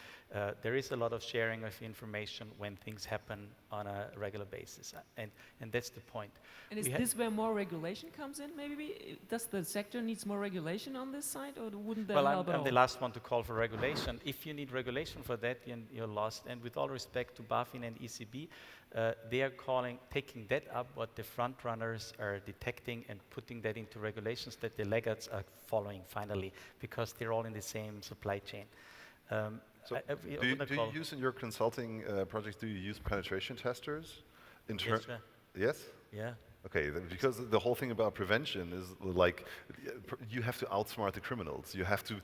[SPEAKER 6] there is a lot of sharing of information when things happen on a regular basis, and that's the point.
[SPEAKER 1] And is this where more regulation comes in, maybe? Does the sector needs more regulation on this side, or wouldn't that help at all?
[SPEAKER 6] I'm the last one to call for regulation. If you need regulation for that, you're lost, and with all respect to BaFin and ECB, they are taking that up, what the front runners are detecting, and putting that into regulations that the laggards are following finally, because they're all in the same supply chain.
[SPEAKER 7] So do you use in your consulting projects, do you use penetration testers?
[SPEAKER 6] Yes, sure.
[SPEAKER 7] Yes?
[SPEAKER 6] Yeah.
[SPEAKER 7] Okay, then because the whole thing about prevention is like you have to outsmart the criminals. You have to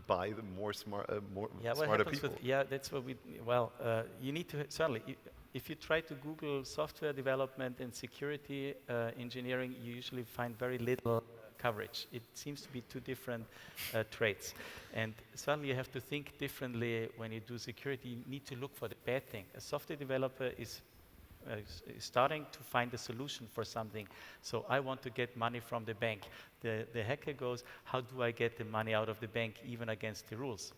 [SPEAKER 7] buy the smarter people.
[SPEAKER 6] That's what you need to certainly. If you try to Google software development and security engineering, you usually find very little coverage. It seems to be two different traits. And certainly you have to think differently when you do security. You need to look for the bad thing. A software developer is starting to find a solution for something. So I want to get money from the bank. The hacker goes, how do I get the money out of the bank even against the rules?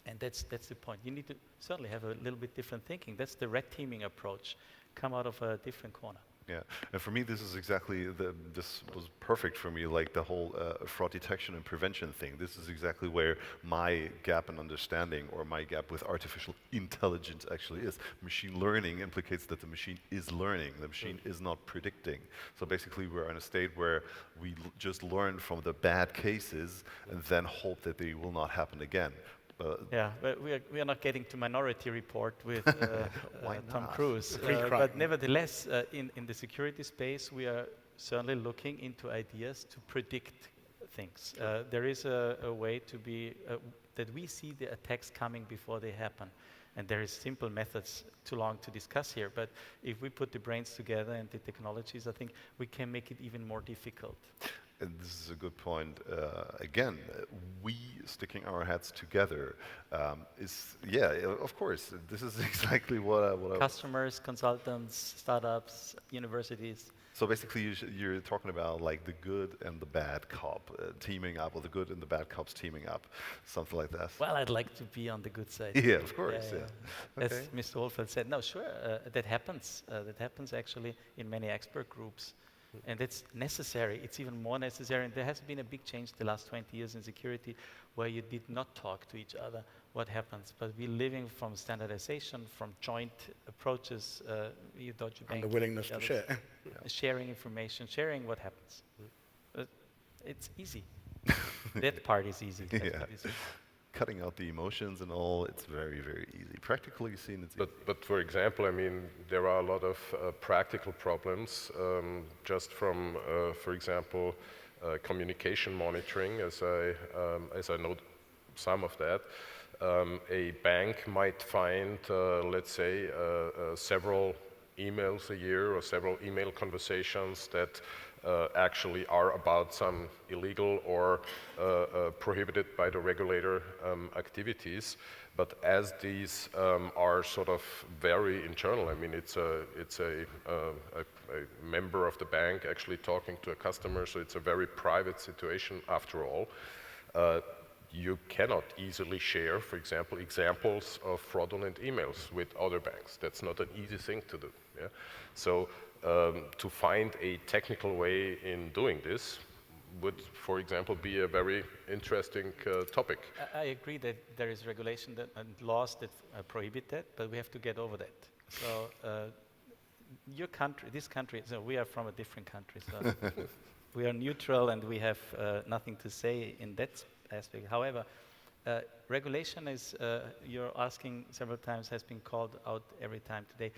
[SPEAKER 6] And that's the point. You need to certainly have a little bit different thinking. That's the red teaming approach. Come out of a different corner.
[SPEAKER 7] Yeah, and for me, this is exactly this was perfect for me, like the whole fraud detection and prevention thing. This is exactly where my gap in understanding or my gap with artificial intelligence actually is. Machine learning implicates that the machine is learning, the machine is not predicting. So basically, we're in a state where we just learn from the bad cases and then hope that they will not happen again.
[SPEAKER 6] Yeah, but we are not getting to Minority Report with Tom Cruise.
[SPEAKER 5] Pre-crime.
[SPEAKER 6] But nevertheless, in the security space, we are certainly looking into ideas to predict things. There is a way to be, that we see the attacks coming before they happen. And there is simple methods, too long to discuss here, but if we put the brains together and the technologies, I think we can make it even more difficult.
[SPEAKER 7] And this is a good point. Again, we sticking our heads together is, yeah, of course, this is exactly what I...
[SPEAKER 6] Customers, consultants, startups, universities.
[SPEAKER 7] So basically, you're talking about like the good and the bad cop teaming up, or the good and the bad cops teaming up, something like that.
[SPEAKER 6] Well, I'd like to be on the good side.
[SPEAKER 7] Yeah, of course, yeah.
[SPEAKER 6] As
[SPEAKER 7] Okay.
[SPEAKER 6] Mr. Holfeld said, no, sure, that happens. That happens actually in many expert groups. And it's necessary. It's even more necessary. And there has been a big change the last 20 years in security where you did not talk to each other. What happens? But we're living from standardization, from joint approaches, Deutsche Bank.
[SPEAKER 5] And the willingness
[SPEAKER 6] the
[SPEAKER 5] to
[SPEAKER 6] others.
[SPEAKER 5] share.
[SPEAKER 6] Sharing information, sharing what happens. It's easy. That part is easy.
[SPEAKER 7] Yeah. Cutting out the emotions and all, it's very, very easy. Practically seen, it's easy.
[SPEAKER 3] But for example, I mean, there are a lot of practical problems just from, for example, communication monitoring, as I know some of that. A bank might find, let's say, several emails a year or several email conversations that actually are about some illegal or prohibited by the regulator activities. But as these are sort of very internal, I mean, it's a member of the bank actually talking to a customer, so it's a very private situation after all. You cannot easily share, for example, examples of fraudulent emails with other banks. That's not an easy thing to do. Yeah? So to find a technical way in doing this would, for example, be a very interesting topic.
[SPEAKER 6] I agree that there is regulation and laws that prohibit that, but we have to get over that. So your country, this country, so we are from a different country, so we are neutral and we have nothing to say in that aspect. However, regulation is, you're asking several times, has been called out every time today.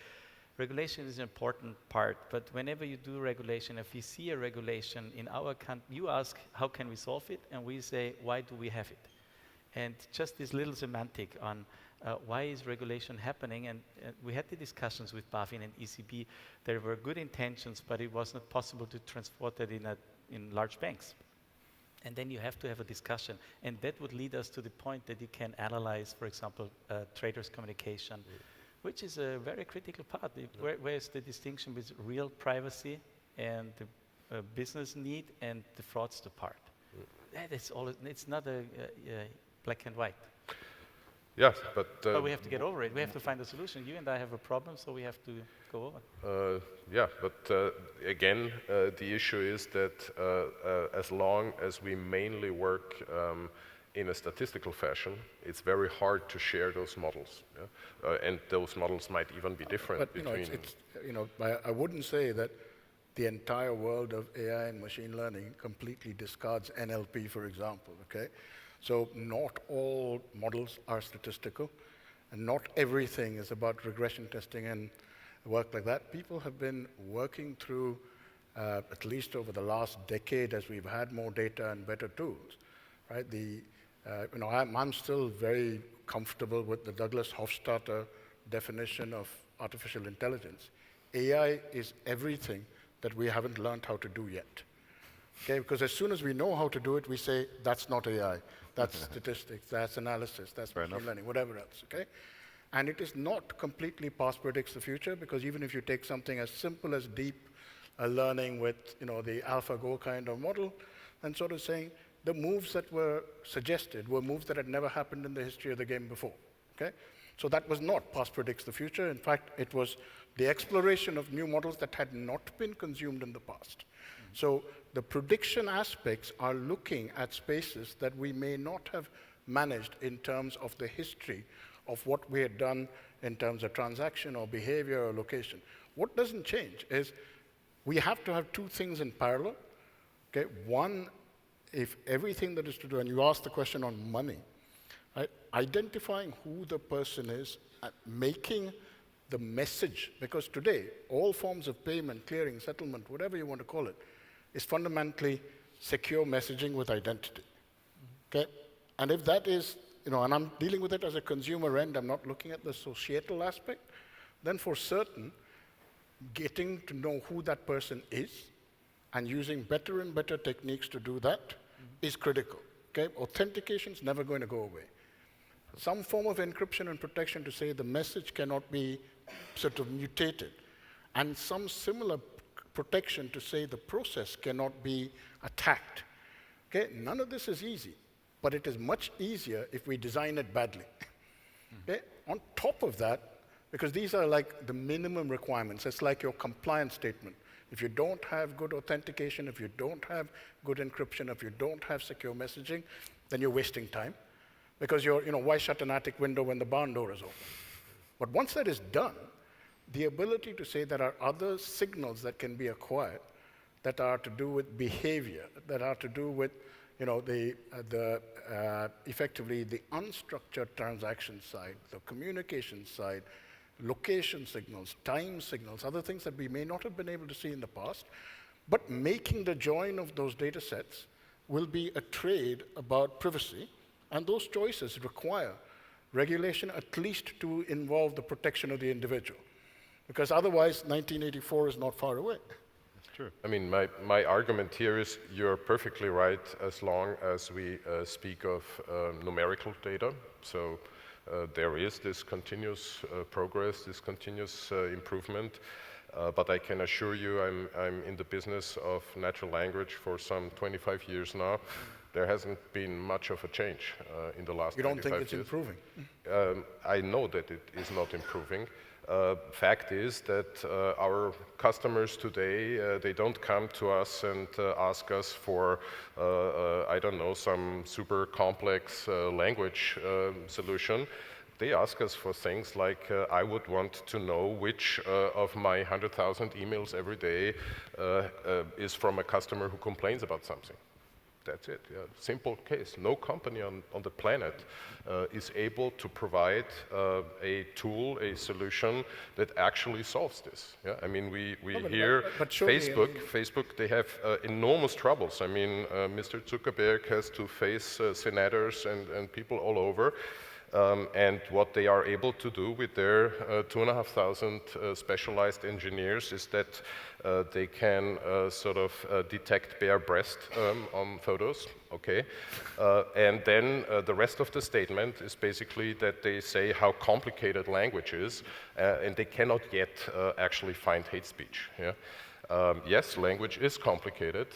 [SPEAKER 6] Regulation is an important part, but whenever you do regulation, if you see a regulation in our country, you ask, how can we solve it? And we say, why do we have it? And just this little semantic on why is regulation happening, and we had the discussions with BaFin and ECB. There were good intentions, but it was not possible to transport that in large banks. And then you have to have a discussion, and that would lead us to the point that you can analyze, for example, traders' communication, which is a very critical part. Where is the distinction between real privacy and the business need and the fraudster part? That is all. It's not a black and white.
[SPEAKER 3] Yes, but
[SPEAKER 6] we have to get over it. We have to find a solution. You and I have a problem, so we have to go over.
[SPEAKER 3] Yeah, but again, the issue is that as long as we mainly work in a statistical fashion, it's very hard to share those models, yeah? And those models might even be different.
[SPEAKER 5] But I wouldn't say that the entire world of AI and machine learning completely discards NLP, for example. Okay, so not all models are statistical, and not everything is about regression testing and work like that. People have been working through, at least over the last decade, as we've had more data and better tools, right? I'm still very comfortable with the Douglas Hofstadter definition of artificial intelligence. AI is everything that we haven't learned how to do yet. Okay, because as soon as we know how to do it, we say, that's not AI, that's statistics, that's analysis, that's machine learning, whatever else, okay? And it is not completely past predicts the future, because even if you take something as simple as deep learning with the AlphaGo kind of model, and sort of saying, the moves that were suggested were moves that had never happened in the history of the game before, okay? So that was not past predicts the future. In fact, it was the exploration of new models that had not been consumed in the past. So the prediction aspects are looking at spaces that we may not have managed in terms of the history of what we had done in terms of transaction or behavior or location. What doesn't change is we have to have two things in parallel. Okay? One, if everything that is to do, and you asked the question on money, right? Identifying who the person is, and making the message, because today, all forms of payment, clearing, settlement, whatever you want to call it, is fundamentally secure messaging with identity. Okay? And if that is, and I'm dealing with it as a consumer end, I'm not looking at the societal aspect, then for certain, getting to know who that person is and using better and better techniques to do that is critical. Okay? Authentication is never going to go away. Some form of encryption and protection to say the message cannot be sort of mutated, and some similar protection to say the process cannot be attacked. Okay? None of this is easy, but it is much easier if we design it badly. Okay? On top of that, because these are like the minimum requirements, it's like your compliance statement. If you don't have good authentication, if you don't have good encryption, if you don't have secure messaging, then you're wasting time. Because why shut an attic window when the barn door is open? But once that is done, the ability to say there are other signals that can be acquired that are to do with behavior, that are to do with effectively the unstructured transaction side, the communication side, location signals, time signals, other things that we may not have been able to see in the past, but making the join of those data sets will be a trade about privacy, and those choices require regulation at least to involve the protection of the individual. Because otherwise, 1984 is not far away.
[SPEAKER 3] True. I mean, my argument here is you're perfectly right as long as we speak of numerical data. So there is this continuous progress, this continuous improvement. But I can assure you I'm in the business of natural language for some 25 years now. There hasn't been much of a change in the last 25 years.
[SPEAKER 5] You don't think it's improving?
[SPEAKER 3] I know that it is not improving. Fact is that our customers today, they don't come to us and ask us for, I don't know, some super complex language solution. They ask us for things like, I would want to know which of my 100,000 emails every day is from a customer who complains about something. That's it. Yeah. Simple case. No company on the planet is able to provide a tool, a solution that actually solves this. Yeah? I mean, we hear
[SPEAKER 5] but
[SPEAKER 3] Facebook, they have enormous troubles. I mean, Mr. Zuckerberg has to face senators and people all over. And what they are able to do with their 2,500 specialized engineers is that they can sort of detect bare breast on photos, okay? And then the rest of the statement is basically that they say how complicated language is, and they cannot yet actually find hate speech. Yeah? Yes, language is complicated,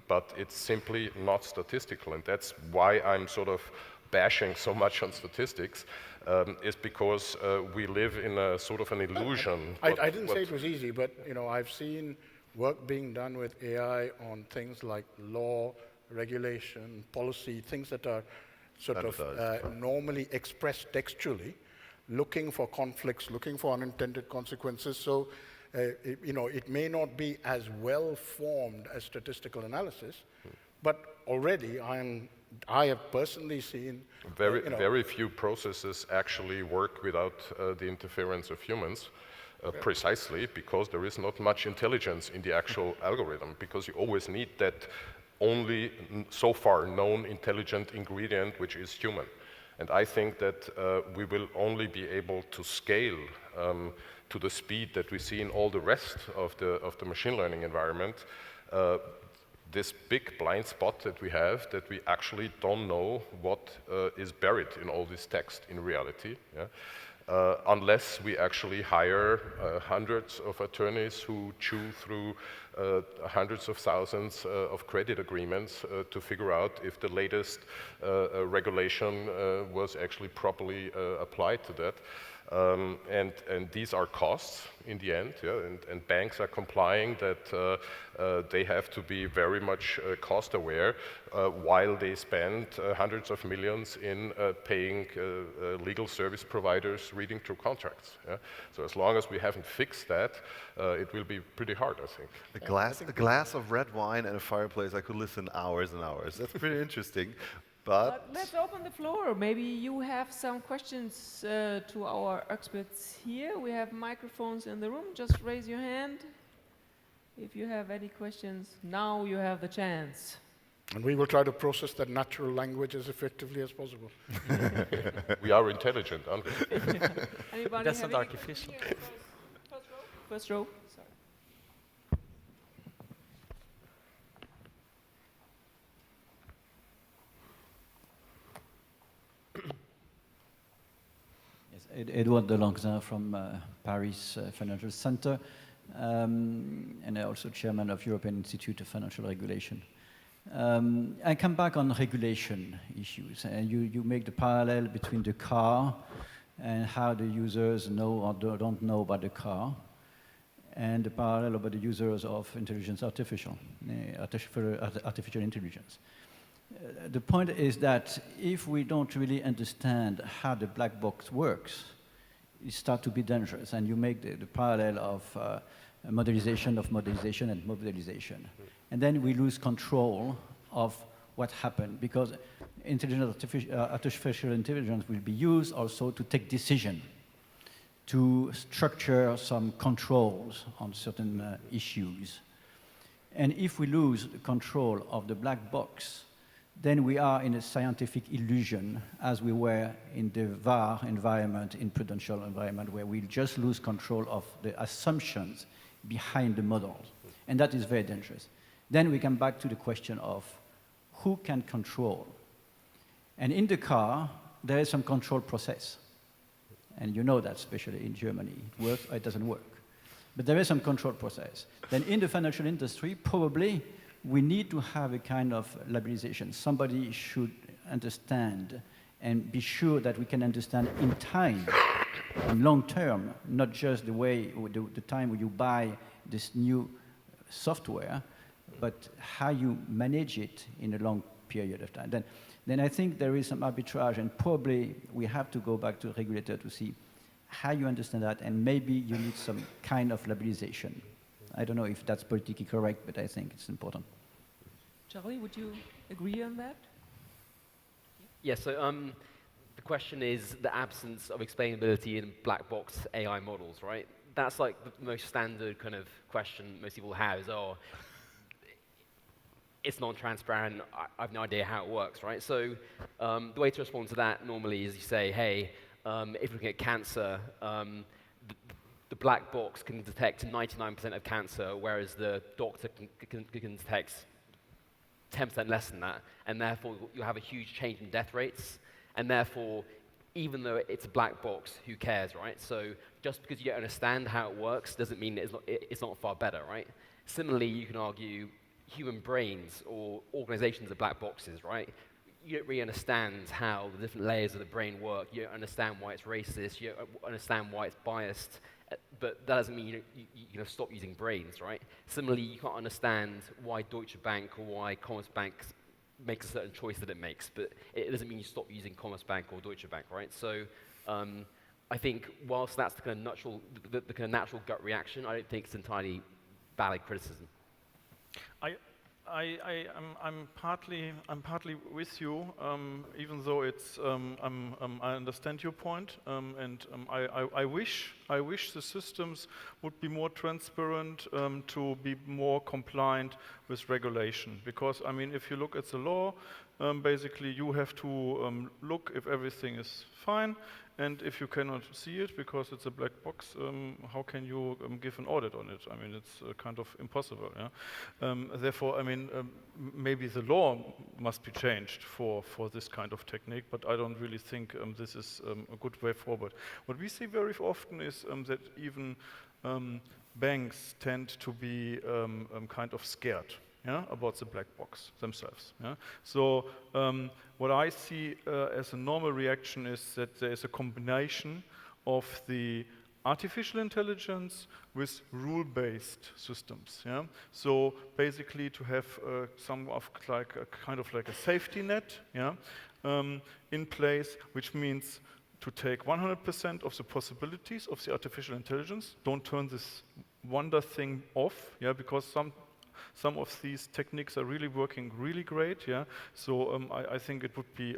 [SPEAKER 3] but it's simply not statistical, and that's why I'm sort of bashing so much on statistics, is because we live in a sort of an illusion.
[SPEAKER 5] I didn't say it was easy, but I've seen work being done with AI on things like law, regulation, policy, things that are sort of normally expressed textually, looking for conflicts, looking for unintended consequences. So, it may not be as well formed as statistical analysis, but already I have personally seen
[SPEAKER 3] very few processes actually work without the interference of humans, precisely because there is not much intelligence in the actual algorithm, because you always need that only so far known intelligent ingredient, which is human. And I think that we will only be able to scale to the speed that we see in all the rest of the machine learning environment, this big blind spot that we have, that we actually don't know what is buried in all this text in reality. Yeah? unless we actually hire hundreds of attorneys who chew through hundreds of thousands of credit agreements to figure out if the latest regulation was actually properly applied to that. And these are costs in the end, yeah, and banks are complying that they have to be very much cost aware while they spend hundreds of millions in paying legal service providers reading through contracts. Yeah? So as long as we haven't fixed that, it will be pretty hard, I think.
[SPEAKER 7] A glass of red wine and a fireplace, I could listen hours and hours. That's pretty interesting. But
[SPEAKER 1] let's open the floor. Maybe you have some questions to our experts here. We have microphones in the room. Just raise your hand if you have any questions. Now you have the chance.
[SPEAKER 5] And we will try to process that natural language as effectively as possible.
[SPEAKER 3] We are intelligent, aren't we?
[SPEAKER 1] Anybody
[SPEAKER 6] That's
[SPEAKER 1] have
[SPEAKER 6] not
[SPEAKER 1] any
[SPEAKER 6] artificial.
[SPEAKER 1] questions here? First row? First row, sorry.
[SPEAKER 9] Edouard Delangzin from Paris Financial Center, and also chairman of European Institute of Financial Regulation. I come back on regulation issues, and you make the parallel between the car and how the users know or don't know about the car, and the parallel about the users of artificial intelligence. The point is that if we don't really understand how the black box works, it starts to be dangerous. And you make the parallel of modelization and mobilization. And then we lose control of what happened, because artificial intelligence will be used also to take decision, to structure some controls on certain issues. And if we lose the control of the black box, then we are in a scientific illusion, as we were in the VAR environment, in prudential environment, where we just lose control of the assumptions behind the models. And that is very dangerous. Then we come back to the question of who can control. And in the car, there is some control process. And you know that, especially in Germany. It works or it doesn't work. But there is some control process. Then in the financial industry, probably we need to have a kind of labelization. Somebody should understand and be sure that we can understand in time, in long term, not just the way, the time when you buy this new software, but how you manage it in a long period of time. Then I think there is some arbitrage, and probably we have to go back to the regulator to see how you understand that, and maybe you need some kind of labelization. I don't know if that's politically correct, but I think it's important.
[SPEAKER 1] Charlie, would you agree on that?
[SPEAKER 2] Yeah, so the question is the absence of explainability in black box AI models, right? That's like the most standard kind of question most people have is, oh, it's non-transparent, I have no idea how it works, right? So the way to respond to that normally is you say, hey, if looking at cancer, the black box can detect 99% of cancer, whereas the doctor can detect 10% less than that, and therefore you have a huge change in death rates, and therefore, even though it's a black box, who cares, right? So just because you don't understand how it works doesn't mean it's not far better, right? Similarly, you can argue human brains or organizations are black boxes, right? You don't really understand how the different layers of the brain work. You don't understand why it's racist. You don't understand why it's biased. But that doesn't mean you stop using brains, right? Similarly, you can't understand why Deutsche Bank or why Commerzbank makes a certain choice that it makes, but it doesn't mean you stop using Commerzbank or Deutsche Bank, right? So I think whilst that's the kind of natural gut reaction, I don't think it's entirely valid criticism.
[SPEAKER 8] I'm partly with you, even though it's I understand your point, and I wish the systems would be more transparent to be more compliant with regulation. Because I mean, if you look at the law, basically you have to look if everything is fine, and if you cannot see it because it's a black box, how can you give an audit on it? I mean, it's kind of impossible. Yeah? Therefore, I mean, maybe the law must be changed for this kind of technique, but I don't really think this is a good way forward. What we see very often is that even banks tend to be kind of scared. Yeah, about the black box themselves. Yeah? So what I see as a normal reaction is that there is a combination of the artificial intelligence with rule-based systems. Yeah? So basically to have some of like a kind of like a safety net, yeah, in place, which means to take 100% of the possibilities of the artificial intelligence. Don't turn this wonder thing off, yeah, because some of these techniques are really working really great, yeah. So I think it would be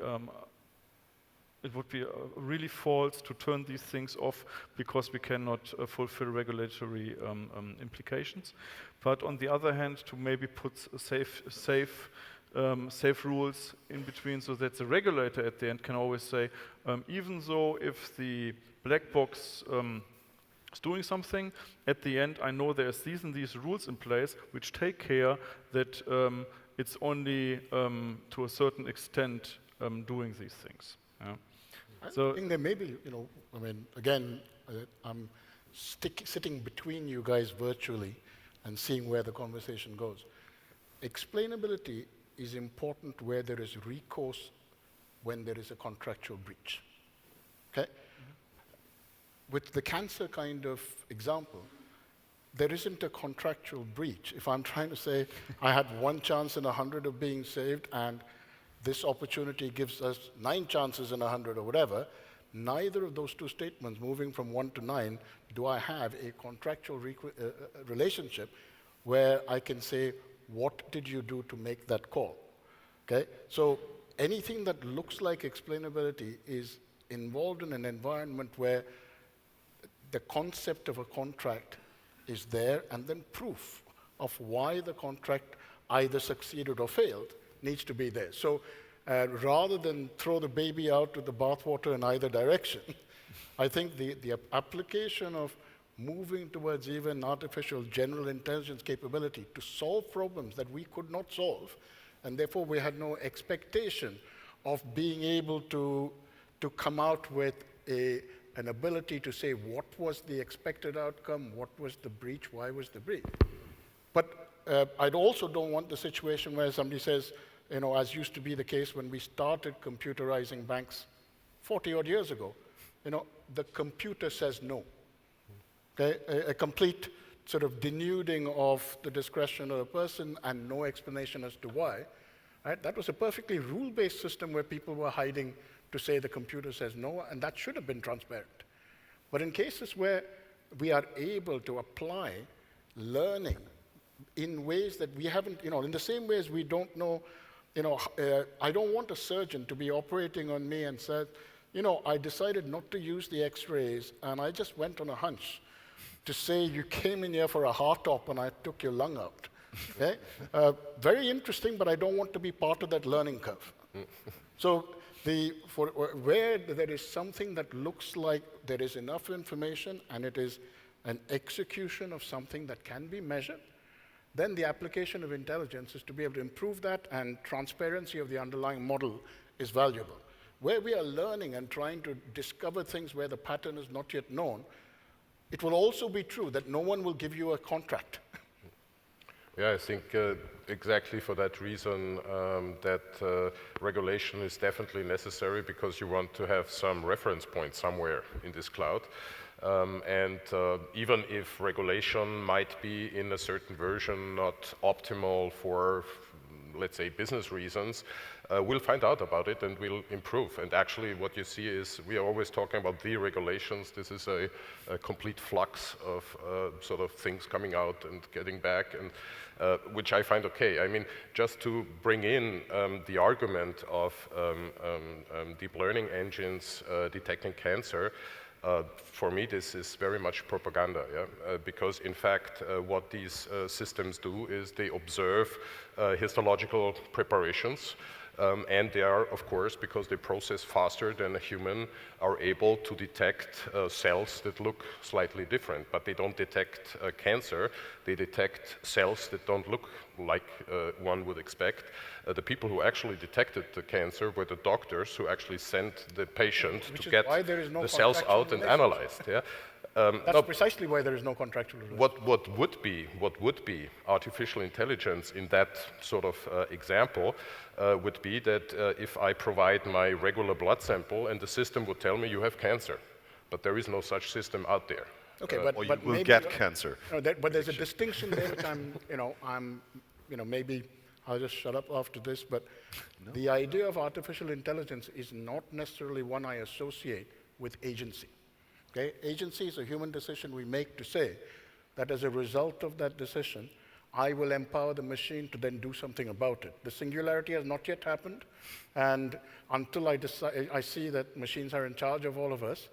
[SPEAKER 8] really false to turn these things off because we cannot fulfill regulatory implications. But on the other hand, to maybe put safe rules in between, so that the regulator at the end can always say, even though if the black box is doing something, at the end I know there's these and these rules in place which take care that it's only to a certain extent doing these things. Yeah.
[SPEAKER 5] I think there may be, you know, I mean, again, I'm sitting between you guys virtually and seeing where the conversation goes. Explainability is important where there is recourse when there is a contractual breach. Okay? With the cancer kind of example, there isn't a contractual breach. If I'm trying to say I had 1 chance in 100 of being saved and this opportunity gives us 9 chances in 100 or whatever, neither of those two statements, moving from 1 to 9, do I have a contractual relationship where I can say, what did you do to make that call? Okay? So anything that looks like explainability is involved in an environment where the concept of a contract is there, and then proof of why the contract either succeeded or failed needs to be there. So rather than throw the baby out with the bathwater in either direction, I think the application of moving towards even artificial general intelligence capability to solve problems that we could not solve, and therefore we had no expectation of being able to come out with an ability to say what was the expected outcome, what was the breach, why was the breach. But I also don't want the situation where somebody says, you know, as used to be the case when we started computerizing banks 40 odd years ago, you know, the computer says no. Okay? A complete sort of denuding of the discretion of the person and no explanation as to why. Right? That was a perfectly rule-based system where people were hiding to say the computer says no, and that should have been transparent. But in cases where we are able to apply learning in ways that we haven't, you know, in the same way as we don't know, you know, I don't want a surgeon to be operating on me and said, you know, I decided not to use the x-rays and I just went on a hunch to say you came in here for a heart op and I took your lung out. Okay? Very interesting, but I don't want to be part of that learning curve. So where there is something that looks like there is enough information and it is an execution of something that can be measured, then the application of intelligence is to be able to improve that, and transparency of the underlying model is valuable. Where we are learning and trying to discover things where the pattern is not yet known, it will also be true that no one will give you a contract.
[SPEAKER 3] Yeah, I think exactly for that reason that regulation is definitely necessary, because you want to have some reference point somewhere in this cloud. Even if regulation might be in a certain version not optimal for, let's say, business reasons, we'll find out about it and we'll improve. And actually what you see is we are always talking about the regulations. This is a complete flux of sort of things coming out and getting back, and which I find okay. I mean, just to bring in the argument of deep learning engines detecting cancer, for me, this is very much propaganda, yeah? Because in fact, what these systems do is they observe histological preparations, And they are, of course, because they process faster than a human, are able to detect cells that look slightly different, but they don't detect cancer. They detect cells that don't look like one would expect. The people who actually detected the cancer were the doctors who actually sent the patient to get the cells out and analyzed. Yeah?
[SPEAKER 5] That's precisely why there is no contractual relationship.
[SPEAKER 3] What would be artificial intelligence in that sort of example would be that if I provide my regular blood sample and the system would tell me you have cancer, but there is no such system out there.
[SPEAKER 5] Okay,
[SPEAKER 7] or you will get cancer.
[SPEAKER 5] No, but there's a distinction there which maybe I'll just shut up after this, but the idea of artificial intelligence is not necessarily one I associate with agency. Okay? Agency is a human decision we make to say that as a result of that decision, I will empower the machine to then do something about it. The singularity has not yet happened, and until I see that machines are in charge of all of us,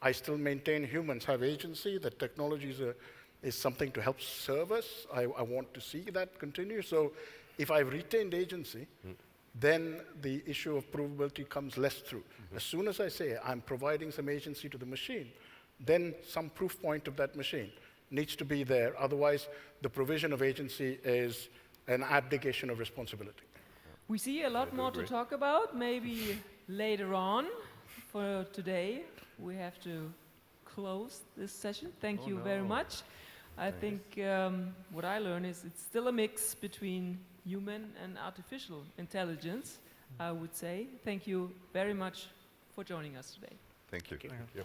[SPEAKER 5] I still maintain humans have agency, that technology is something to help serve us. I want to see that continue. So if I've retained agency, then the issue of provability comes less through. As soon as I say I'm providing some agency to the machine, then some proof point of that machine needs to be there. Otherwise, the provision of agency is an abdication of responsibility.
[SPEAKER 1] We see a lot more to talk about, maybe later on. For today, we have to close this session. Thank you very much. I think what I learned is it's still a mix between human and artificial intelligence, I would say. Thank you very much for joining us today.
[SPEAKER 7] Thank you.
[SPEAKER 3] Thank you.